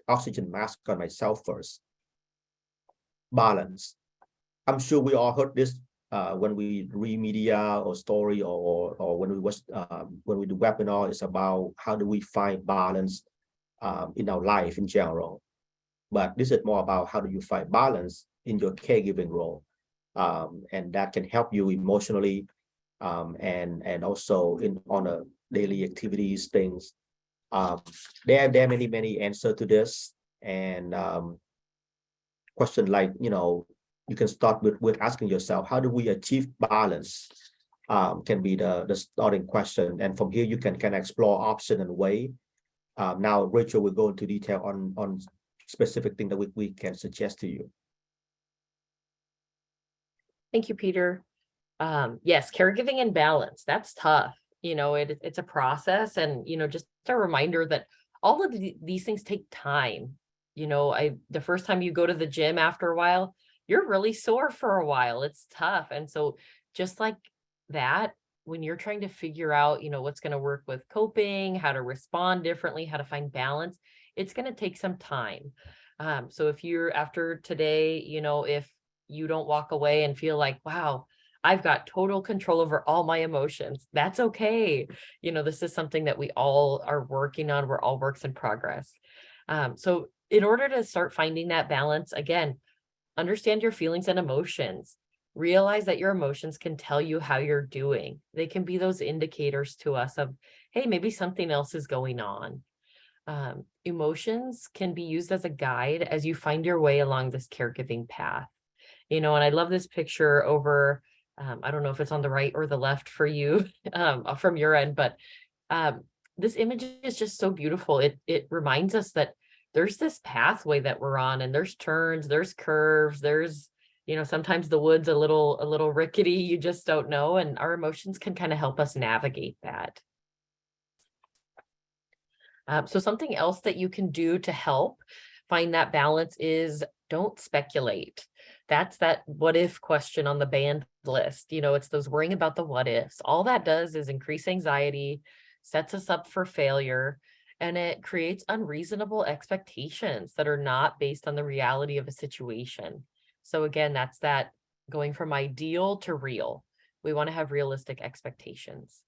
oxygen mask on myself first. Balance. I'm sure we all heard this when we read media or story or when we watch when we do webinar. It's about how do we find balance in our life in general. But this is more about how do you find balance in your caregiving role, and that can help you emotionally, and also on a daily activities things. There are many answers to this, and question like, you can start with asking yourself, how do we achieve balance? Can be the starting question, and from here you can explore option and way. Now Rachel will go into detail on specific thing that we can suggest to you. Thank you, Peter. Yes, caregiving and balance, that's tough. It's a process, and, just a reminder that all of these things take time. The first time you go to the gym after a while, you're really sore for a while. It's tough. And so just like that, when you're trying to figure out, what's going to work with coping, how to respond differently, how to find balance, it's going to take some time. So if you're after today, if you don't walk away and feel like, wow, I've got total control over all my emotions, that's okay. This is something that we all are working on. We're all works in progress. So in order to start finding that balance, again, understand your feelings and emotions. Realize that your emotions can tell you how you're doing. They can be those indicators to us of, hey, maybe something else is going on. Emotions can be used as a guide as you find your way along this caregiving path. And I love this picture over, I don't know if it's on the right or the left for you from your end, but this image is just so beautiful. It reminds us that there's this pathway that we're on, and there's turns, there's curves, there's, sometimes the wood's a little rickety, you just don't know. And our emotions can kind of help us navigate that. So something else that you can do to help find that balance is don't speculate. That's that what if question on the banned list. It's those worrying about the what ifs. All that does is increase anxiety, sets us up for failure, and it creates unreasonable expectations that are not based on the reality of a situation. So again, that's that going from ideal to real. We want to have realistic expectations.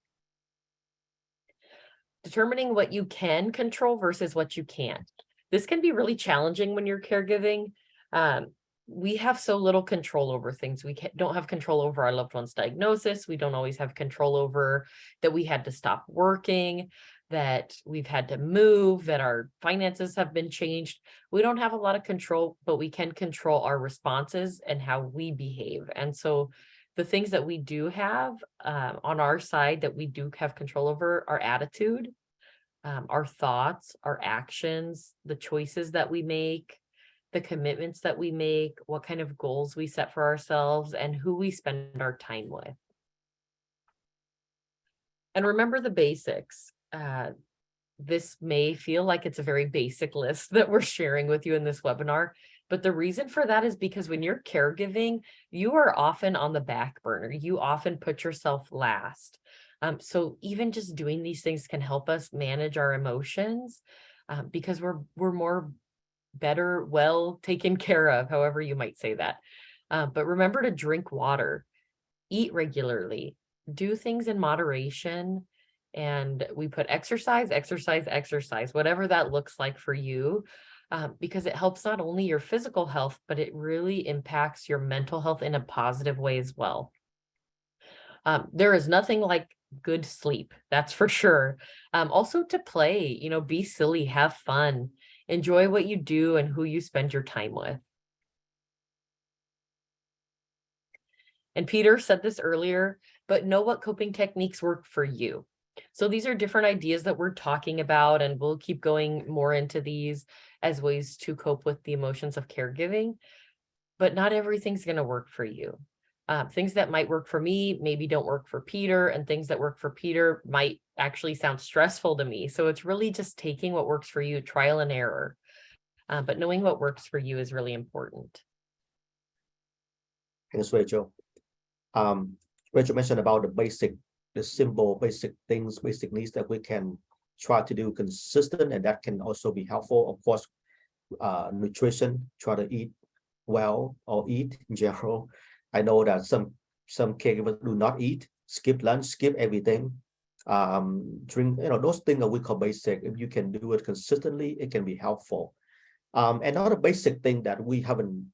Determining what you can control versus what you can't. This can be really challenging when you're caregiving. We have so little control over things. We don't have control over our loved one's diagnosis. We don't always have control over that we had to stop working, that we've had to move, that our finances have been changed. We don't have a lot of control, but we can control our responses and how we behave. And so the things that we do have on our side that we do have control over, our attitude, our thoughts, our actions, the choices that we make, the commitments that we make, what kind of goals we set for ourselves, and who we spend our time with. And remember the basics. This may feel like it's a very basic list that we're sharing with you in this webinar, but the reason for that is because when you're caregiving, you are often on the back burner. You often put yourself last. So even just doing these things can help us manage our emotions because we're more better, well taken care of, however you might say that. But remember to drink water, eat regularly, do things in moderation. And we put exercise, whatever that looks like for you, because it helps not only your physical health, but it really impacts your mental health in a positive way as well. There is nothing like good sleep, that's for sure. Also to play, be silly, have fun, enjoy what you do and who you spend your time with. And Peter said this earlier, but know what coping techniques work for you. So these are different ideas that we're talking about, and we'll keep going more into these as ways to cope with the emotions of caregiving, but not everything's going to work for you. Things that might work for me maybe don't work for Peter, and things that work for Peter might actually sound stressful to me. So it's really just taking what works for you, trial and error. But knowing what works for you is really important. Thanks, Rachel. Rachel mentioned about the simple basic things, basic needs that we can try to do consistent, and that can also be helpful. Of course, nutrition, try to eat well or eat in general. I know that some caregivers do not eat, skip lunch, skip everything. Drink, those things that we call basic. If you can do it consistently, it can be helpful. Another basic thing that we haven't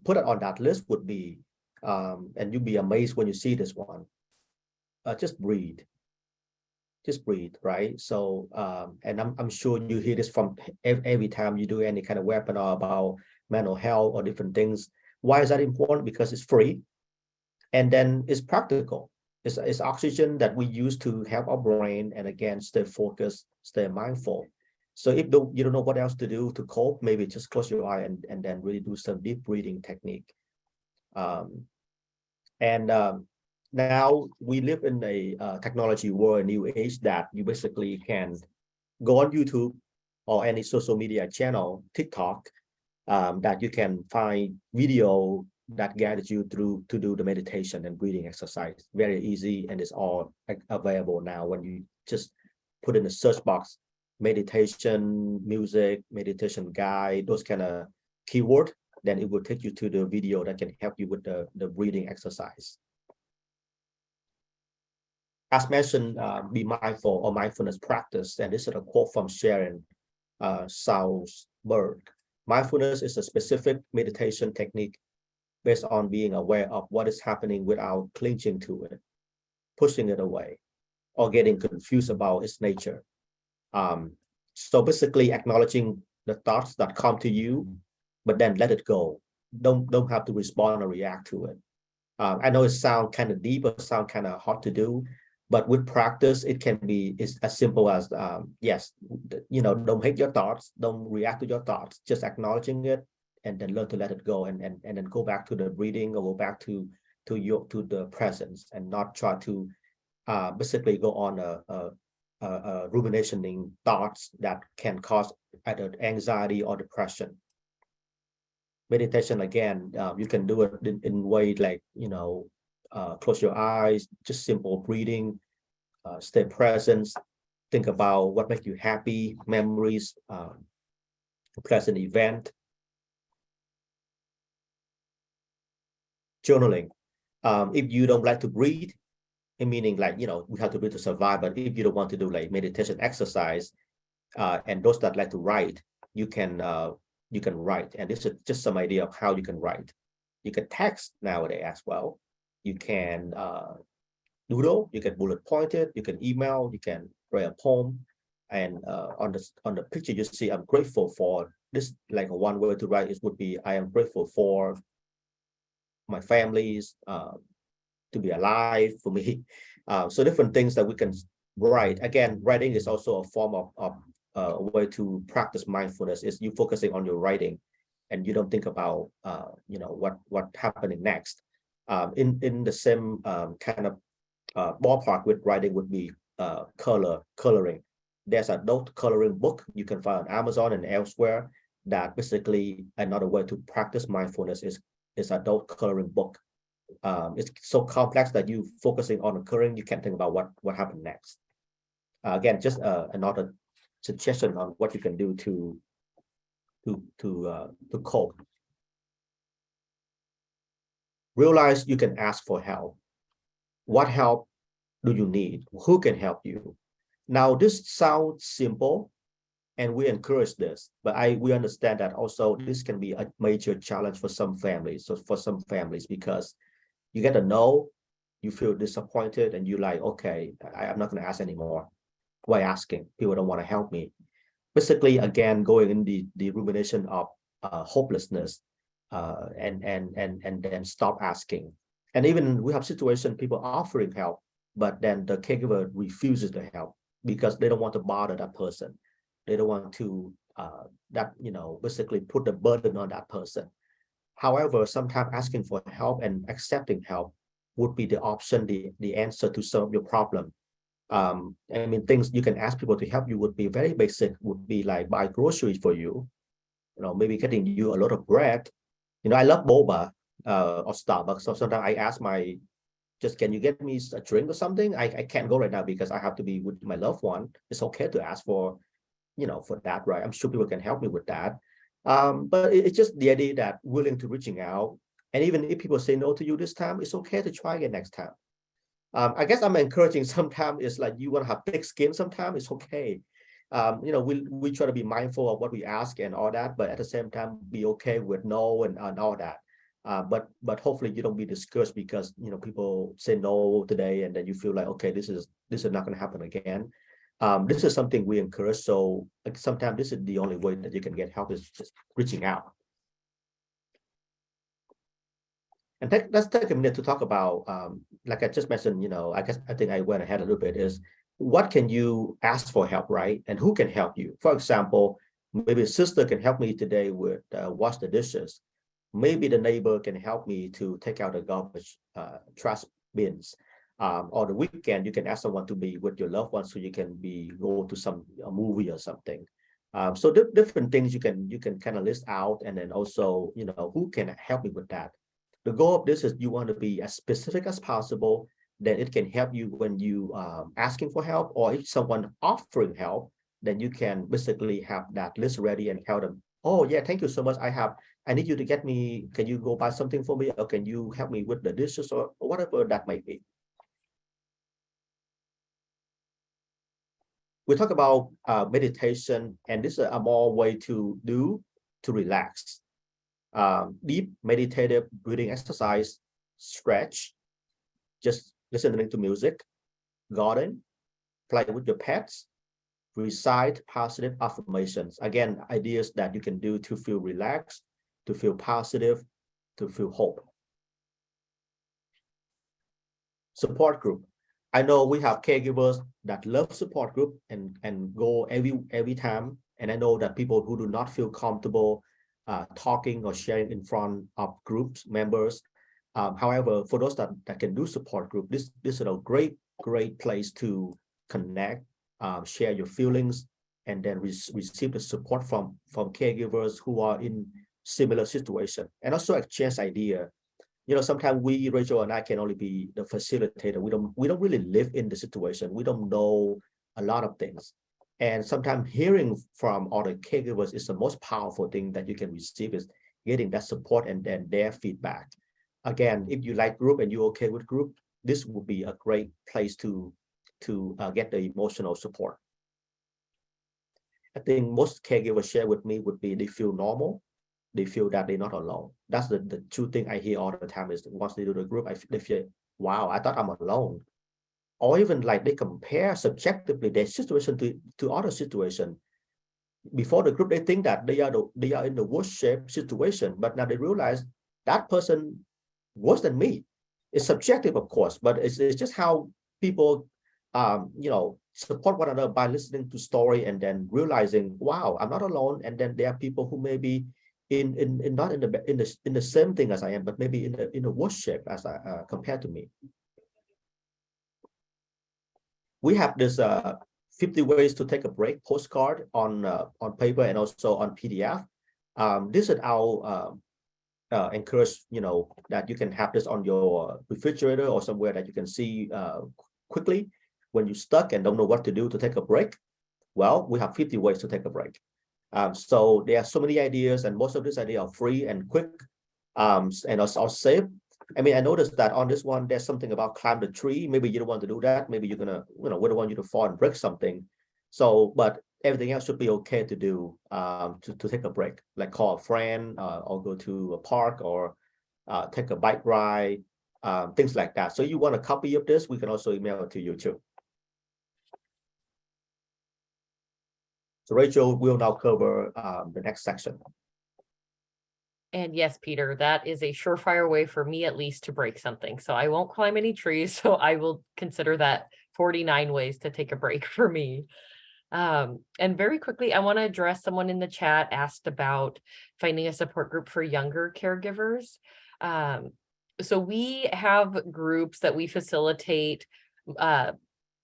put it on that list would be, and you'll be amazed when you see this one, just breathe. Just breathe, right? So, and I'm sure you hear this from every time you do any kind of webinar about mental health or different things. Why is that important? Because it's free, and then it's practical. It's oxygen that we use to help our brain, and again, stay focused, stay mindful. So if you don't know what else to do to cope, maybe just close your eye and then really do some deep breathing technique. Now we live in a technology world, a new age, that you basically can go on YouTube or any social media channel, TikTok, that you can find video that guides you through to do the meditation and breathing exercise. Very easy, and it's all available now. When you just put in the search box, meditation, music, meditation guide, those kind of keyword, then it will take you to the video that can help you with the breathing exercise. As mentioned, be mindful or mindfulness practice, and this is a quote from Sharon Salzberg. Mindfulness is a specific meditation technique based on being aware of what is happening without clinging to it, pushing it away, or getting confused about its nature. So basically acknowledging the thoughts that come to you, but then let it go. Don't have to respond or react to it. I know it sounds kind of deep or sound kind of hard to do, but with practice, it can be as simple as, yes, don't hate your thoughts, don't react to your thoughts, just acknowledging it, and then learn to let it go, and then go back to the breathing, or go back to the presence, and not try to basically go on a ruminating thoughts that can cause either anxiety or depression. Meditation, again, you can do it in way like, close your eyes, just simple breathing, stay present, think about what makes you happy, memories, a pleasant event. Journaling. If you don't like to breathe, meaning like, we have to breathe to survive, but if you don't want to do like meditation exercise, and those that like to write, you can write. And this is just some idea of how you can write. You can text nowadays as well. You can doodle, you can bullet point it, you can email, you can write a poem. And on the picture you see, I'm grateful for this. Like one word to write would be, I am grateful for my families, to be alive, for me. So different things that we can write. Again, writing is also a form of a way to practice mindfulness. Is you focusing on your writing, and you don't think about what happening next. In the same kind of ballpark with writing would be coloring. There's a note coloring book you can find on Amazon and elsewhere, that basically another way to practice mindfulness is a note coloring book. It's so complex that you focusing on the coloring, you can't think about what happened next. Again, just another suggestion on what you can do to cope. Realize you can ask for help. What help do you need? Who can help you? Now, this sounds simple, and we encourage this, but we understand that also this can be a major challenge for some families. So for some families, because you get to know, you feel disappointed, and you like, okay, I'm not going to ask anymore. Why asking? People don't want to help me. Basically, again, going in the rumination of hopelessness, and then stop asking. And even we have situations, people offering help, but then the caregiver refuses to help because they don't want to bother that person. They don't want to basically put the burden on that person. However, sometimes asking for help and accepting help would be the option, the answer to solve your problem. I mean, things you can ask people to help you would be very basic, would be like buy groceries for you, maybe getting you a lot of bread. I love boba or Starbucks. So sometimes I ask just can you get me a drink or something? I can't go right now because I have to be with my loved one. It's okay to ask for, for that, right? I'm sure people can help me with that. But it's just the idea that willing to reaching out. And even if people say no to you this time, it's okay to try again next time. I guess I'm encouraging sometimes it's like you want to have thick skin sometimes, it's okay. We try to be mindful of what we ask and all that, but at the same time, be okay with no and all that. But hopefully you don't be discouraged because people say no today and then you feel like, okay, this is not going to happen again. This is something we encourage. So like, sometimes this is the only way that you can get help is just reaching out. And let's take a minute to talk about, like I just mentioned, I think I went ahead a little bit, is what can you ask for help, right? And who can help you? For example, maybe a sister can help me today with wash the dishes. Maybe the neighbor can help me to take out the garbage trash bins. Or the weekend, you can ask someone to be with your loved ones so you can go to a movie or something. So different things you can kind of list out, and then also, who can help me with that? The goal of this is you want to be as specific as possible, then it can help you when you asking for help, or if someone offering help, then you can basically have that list ready and tell them, oh yeah, thank you so much. I need you to get me, can you go buy something for me? Or can you help me with the dishes or whatever that might be? We talk about meditation, and this is a more way to relax. Deep meditative breathing exercise, stretch, just listening to music, garden, play with your pets, recite positive affirmations. Again, ideas that you can do to feel relaxed, to feel positive, to feel hope. Support group. I know we have caregivers that love support group and go every time. And I know that people who do not feel comfortable talking or sharing in front of groups members. However, for those that can do support group, this is a great place to connect, share your feelings, and then receive the support from caregivers who are in similar situation, and also exchange idea. Sometimes Rachel and I can only be the facilitator. We don't really live in the situation. We don't know a lot of things. And sometimes hearing from other caregivers is the most powerful thing that you can receive, is getting that support and then their feedback. Again, if you like group and you're okay with group, this would be a great place to get the emotional support. I think most caregivers share with me would be they feel normal. They feel that they're not alone. That's the two things I hear all the time, is once they do the group, they feel, wow, I thought I'm alone. Or even like they compare subjectively their situation to other situation. Before the group, they think that they are in the worst shape situation, but now they realize that person worse than me. It's subjective, of course, but it's just how people support one another by listening to story and then realizing, wow, I'm not alone. And then there are people who may be in not in the same thing as I am, but maybe in the worse shape as compared to me. We have this 50 ways to take a break postcard on paper and also on PDF. This is our encourage, that you can have this on your refrigerator or somewhere that you can see quickly when you're stuck and don't know what to do to take a break. Well, we have 50 ways to take a break. So there are so many ideas, and most of these ideas are free and quick, and are safe. I mean, I noticed that on this one, there's something about climb the tree. Maybe you don't want to do that. Maybe you're gonna, we don't want you to fall and break something. So, but everything else should be okay to do, to take a break, like call a friend, or go to a park, or take a bike ride, things like that. So you want a copy of this, we can also email it to you too. So Rachel will now cover the next section. And yes, Peter, that is a surefire way for me at least to break something. So I won't climb any trees. So I will consider that 49 ways to take a break for me. And very quickly, I want to address someone in the chat asked about finding a support group for younger caregivers. So we have groups that we facilitate.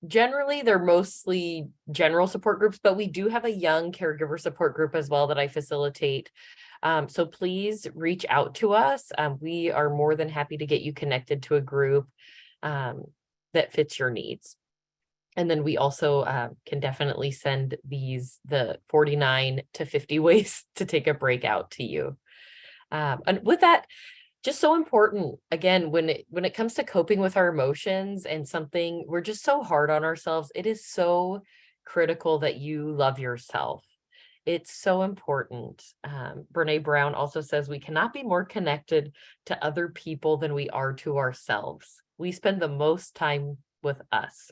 Generally, they're mostly general support groups, but we do have a young caregiver support group as well that I facilitate. So please reach out to us. We are more than happy to get you connected to a group that fits your needs. And then we also can definitely send the 49 to 50 ways to take a break out to you. And with that, just so important, again, when it comes to coping with our emotions and something, we're just so hard on ourselves. It is so critical that you love yourself. It's so important. Brene Brown also says we cannot be more connected to other people than we are to ourselves. We spend the most time with us.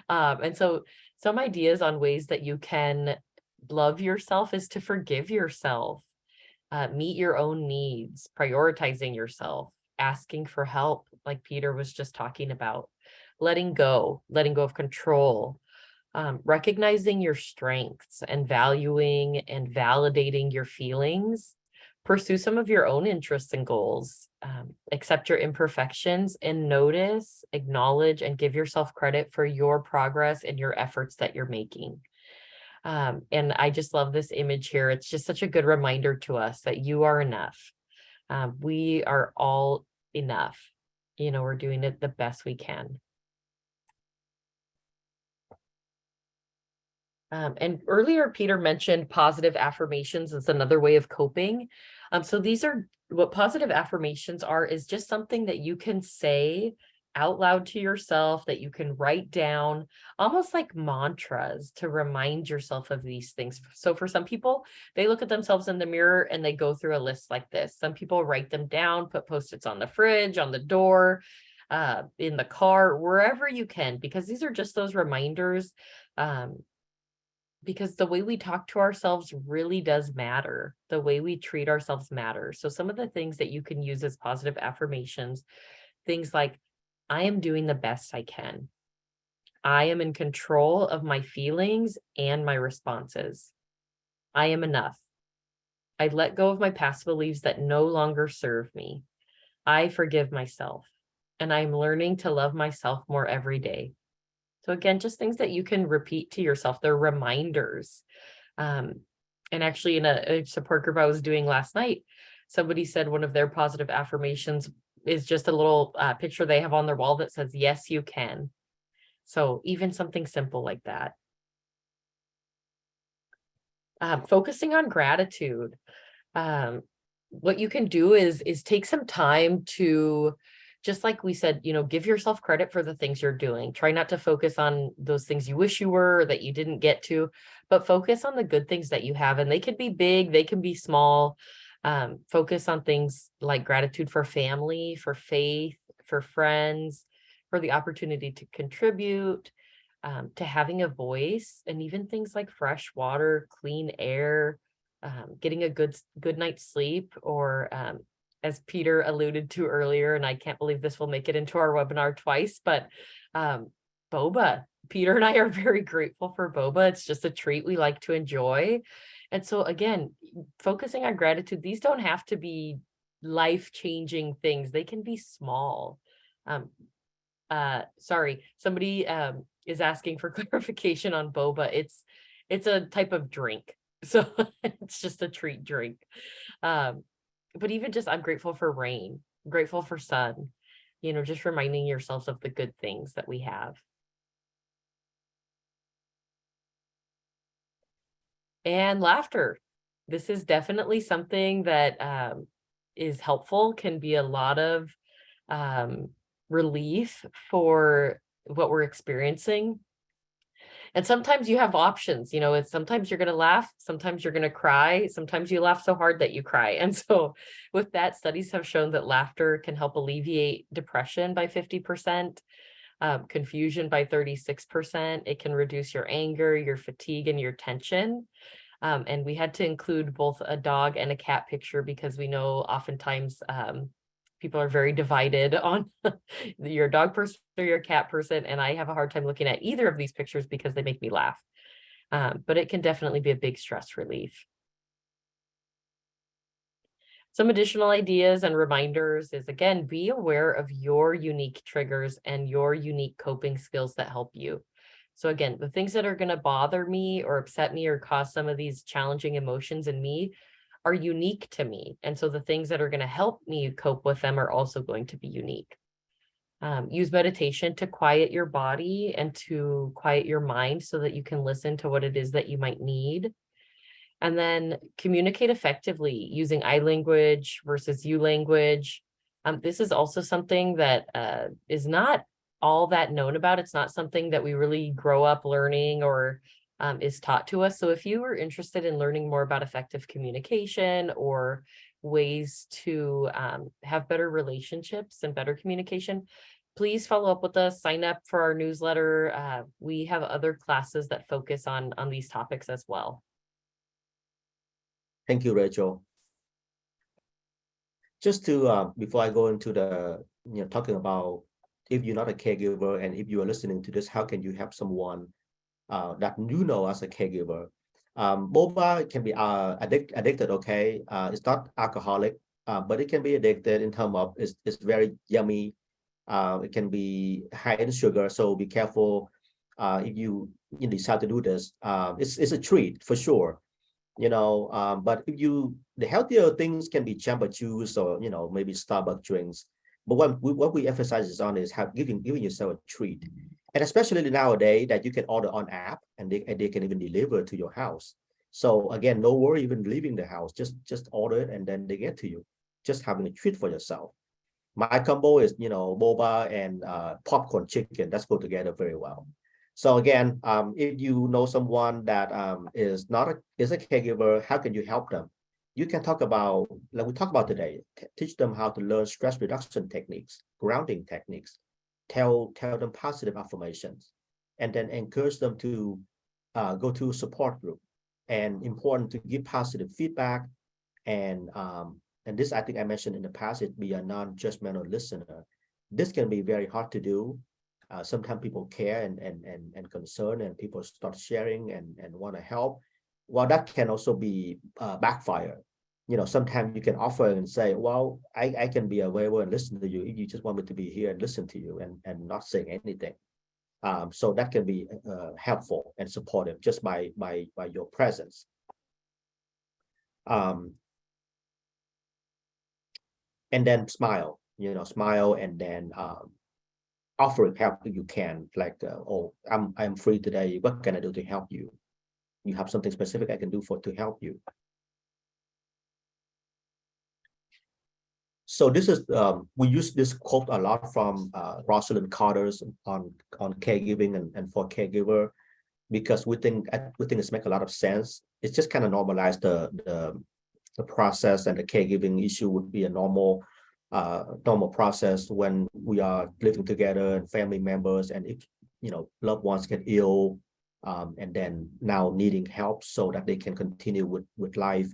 And so some ideas on ways that you can love yourself is to forgive yourself. Meet your own needs, prioritizing yourself, asking for help, like Peter was just talking about, letting go of control, recognizing your strengths and valuing and validating your feelings, pursue some of your own interests and goals, accept your imperfections and notice, acknowledge, and give yourself credit for your progress and your efforts that you're making. And I just love this image here. It's just such a good reminder to us that you are enough. We are all enough. We're doing it the best we can. And earlier, Peter mentioned positive affirmations as another way of coping. So these are what positive affirmations are, is just something that you can say out loud to yourself, that you can write down, almost like mantras to remind yourself of these things. So for some people, they look at themselves in the mirror and they go through a list like this. Some people write them down, put Post-its on the fridge, on the door, in the car, wherever you can, because these are just those reminders. Because the way we talk to ourselves really does matter. The way we treat ourselves matters. So some of the things that you can use as positive affirmations, things like, I am doing the best I can. I am in control of my feelings and my responses. I am enough. I let go of my past beliefs that no longer serve me. I forgive myself, and I'm learning to love myself more every day. So again, just things that you can repeat to yourself. They're reminders. And actually in a support group I was doing last night, somebody said one of their positive affirmations is just a little picture they have on their wall that says, yes, you can. So even something simple like that. Focusing on gratitude. What you can do is take some time to, just like we said, give yourself credit for the things you're doing. Try not to focus on those things you wish you were or that you didn't get to, but focus on the good things that you have. And they can be big, they can be small. Focus on things like gratitude for family, for faith, for friends, for the opportunity to contribute, to having a voice, and even things like fresh water, clean air, getting a good night's sleep, or as Peter alluded to earlier, and I can't believe this will make it into our webinar twice, but boba. Peter and I are very grateful for boba. It's just a treat we like to enjoy. And so again, focusing on gratitude, these don't have to be life-changing things. They can be small. Sorry, somebody is asking for clarification on boba. It's a type of drink. So it's just a treat drink. But even just, I'm grateful for rain, grateful for sun, just reminding yourselves of the good things that we have. And laughter. This is definitely something that is helpful, can be a lot of relief for what we're experiencing. And sometimes you have options, it's sometimes you're going to laugh, sometimes you're going to cry, sometimes you laugh so hard that you cry. And so with that, studies have shown that laughter can help alleviate depression by 50%, confusion by 36%. It can reduce your anger, your fatigue, and your tension. And we had to include both a dog and a cat picture because we know oftentimes people are very divided on your dog person or your cat person. And I have a hard time looking at either of these pictures because they make me laugh. But it can definitely be a big stress relief. Some additional ideas and reminders is, again, be aware of your unique triggers and your unique coping skills that help you. So again, the things that are going to bother me or upset me or cause some of these challenging emotions in me are unique to me. And so the things that are going to help me cope with them are also going to be unique. Use meditation to quiet your body and to quiet your mind so that you can listen to what it is that you might need. And then communicate effectively using I language versus you language. This is also something that is not all that known about. It's not something that we really grow up learning or is taught to us. So if you are interested in learning more about effective communication or ways to have better relationships and better communication, please follow up with us, sign up for our newsletter. We have other classes that focus on these topics as well. Thank you, Rachel. Just to, before I go into the, talking about if you're not a caregiver and if you are listening to this, how can you help someone that you know as a caregiver? Boba can be addicted, okay? It's not alcoholic, but it can be addicted in terms of it's very yummy. It can be high in sugar, so be careful if you decide to do this. It's a treat for sure. But if the healthier things can be jamba juice or maybe Starbucks drinks. But what we emphasize is on is giving yourself a treat, and especially nowadays that you can order on app and they can even deliver to your house. So again, no worry even leaving the house. Just order it and then they get to you. Just having a treat for yourself. My combo is boba and popcorn chicken. That's go together very well. So again, if you know someone that is a caregiver, how can you help them? You can talk about, like we talked about today, teach them how to learn stress reduction techniques, grounding techniques, tell them positive affirmations, and then encourage them to go to a support group. And important to give positive feedback. And this, I think I mentioned in the past, it be a non-judgmental listener. This can be very hard to do. Sometimes people care and concern, and people start sharing and want to help. Well, that can also be backfire. Sometimes you can offer and say, well, I can be available and listen to you if you just want me to be here and listen to you and not saying anything. So that can be helpful and supportive just by your presence. And then smile and then offering help if you can, like, oh, I'm free today. What can I do to help you? You have something specific I can do to help you. So this is, we use this quote a lot from Rosalind Carter's on caregiving and for caregiver, because we think it's make a lot of sense. It's just kind of normalize the process, and the caregiving issue would be a normal process when we are living together and family members, and if loved ones get ill, and then now needing help so that they can continue with life.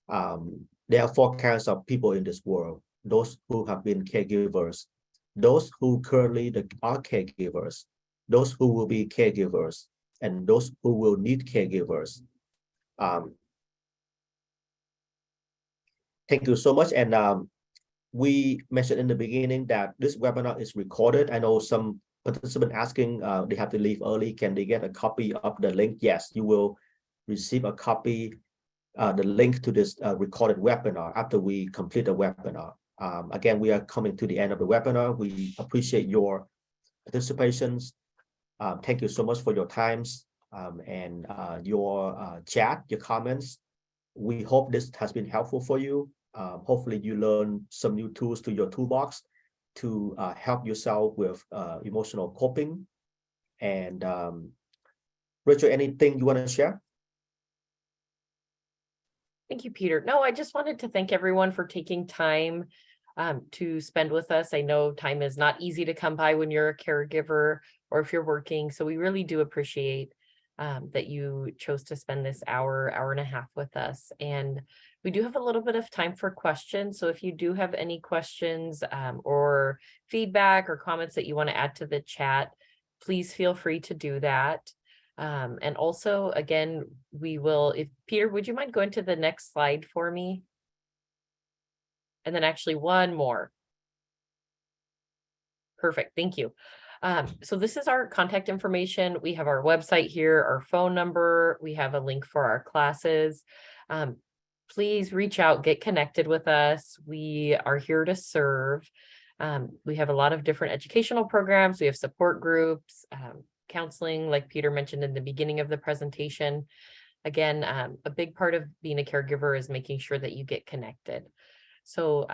There are four kinds of people in this world: those who have been caregivers, those who currently are caregivers, those who will be caregivers, and those who will need caregivers. Thank you so much. And we mentioned in the beginning that this webinar is recorded. I know some participants asking they have to leave early. Can they get a copy of the link? Yes, you will receive a copy, the link to this recorded webinar after we complete the webinar. Again, we are coming to the end of the webinar. We appreciate your participations. Thank you so much for your times and your chat, your comments. We hope this has been helpful for you. Hopefully you learn some new tools to your toolbox to help yourself with emotional coping. And Rachel, anything you want to share? Thank you, Peter. No, I just wanted to thank everyone for taking time to spend with us. I know time is not easy to come by when you're a caregiver or if you're working. So we really do appreciate that you chose to spend this hour and a half with us. And we do have a little bit of time for questions. So if you do have any questions or feedback or comments that you want to add to the chat, please feel free to do that. And also, again, we will, if Peter, would you mind going to the next slide for me? And then actually one more. Perfect. Thank you. So this is our contact information. We have our website here, our phone number. We have a link for our classes. Please reach out, get connected with us. We are here to serve. We have a lot of different educational programs. We have support groups, counseling, like Peter mentioned in the beginning of the presentation. Again, a big part of being a caregiver is making sure that you get connected. So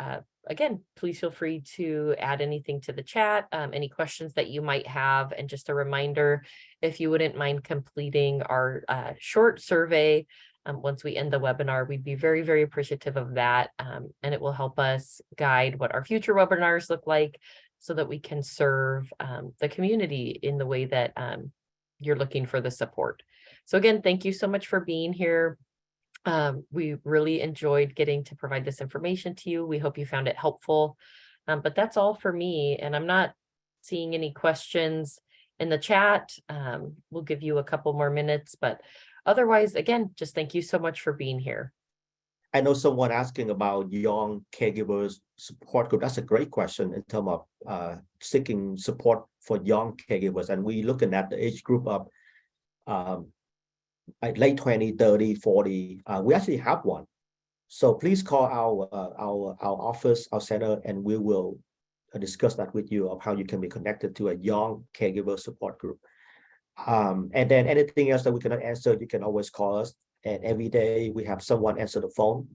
again, please feel free to add anything to the chat, any questions that you might have. And just a reminder, if you wouldn't mind completing our short survey once we end the webinar, we'd be very, very appreciative of that. And it will help us guide what our future webinars look like so that we can serve the community in the way that you're looking for the support. So again, thank you so much for being here. We really enjoyed getting to provide this information to you. We hope you found it helpful. But that's all for me. And I'm not seeing any questions in the chat. We'll give you a couple more minutes, but otherwise, again, just thank you so much for being here. I know someone asking about young caregivers support group. That's a great question in terms of seeking support for young caregivers. And we looking at the age group of late 20, 30, 40. We actually have one. So please call our office, our center, and we will discuss that with you of how you can be connected to a young caregiver support group. And then anything else that we cannot answer, you can always call us. And every day we have someone answer the phone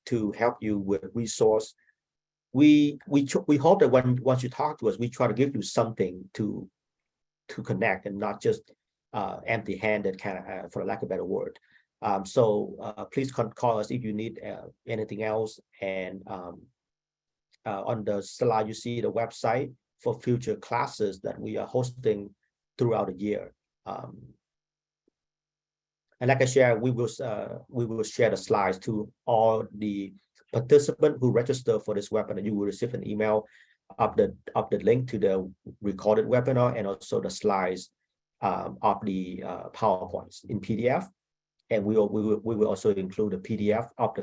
to help you with resource. We hope that once you talk to us, we try to give you something to connect and not just empty-handed, kind of, for lack of a better word. So please call us if you need anything else. And on the slide, you see the website for future classes that we are hosting throughout the year. And like I shared, we will share the slides to all the participants who register for this webinar. You will receive an email of the link to the recorded webinar and also the slides of the PowerPoints in PDF. And we will also include a PDF of the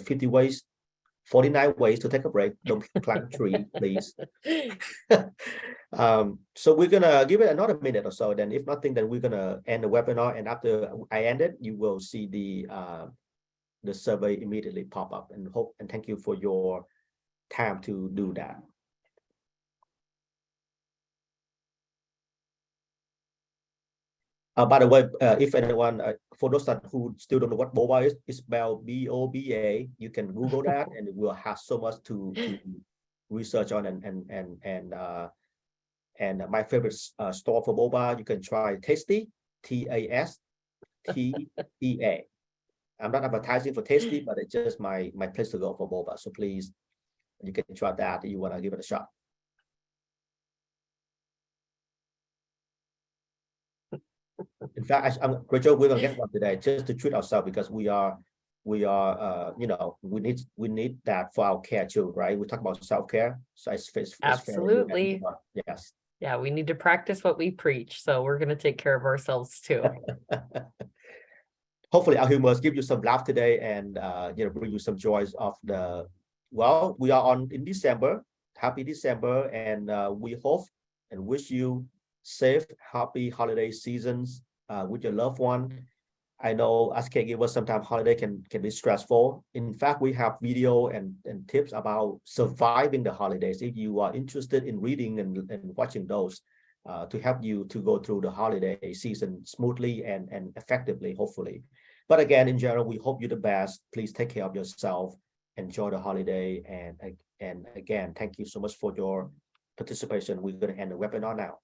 49 ways to take a break. Don't climb a tree, please. So we're gonna give it another minute or so. Then if nothing, then we're gonna end the webinar. And after I end it, you will see the survey immediately pop up. And thank you for your time to do that. By the way, if anyone, for those who still don't know what boba is, it's spelled B-O-B-A. You can Google that, and it will have so much to research on. And my favorite store for boba, you can try Tasty, T-A-S-T-E-A. I'm not advertising for Tasty, but it's just my place to go for boba. So please, you can try that if you want to give it a shot. In fact, Rachel, we're gonna get one today just to treat ourselves, because we are you know, we need that for our care too, right? We talk about self-care, so it's Absolutely. Yes. Yeah, we need to practice what we preach, so we're going to take care of ourselves too. Hopefully our humors give you some laugh today, and you know, bring you some joys of the, well, we are in December. Happy December, and we hope and wish you safe, happy holiday seasons with your loved one. I know as caregivers, sometimes holiday can be stressful. In fact, we have video and tips about surviving the holidays. If you are interested in reading and watching those to help you to go through the holiday season smoothly and effectively, hopefully. But again, in general, we hope you the best. Please take care of yourself. Enjoy the holiday. And again, thank you so much for your participation. We're going to end the webinar now.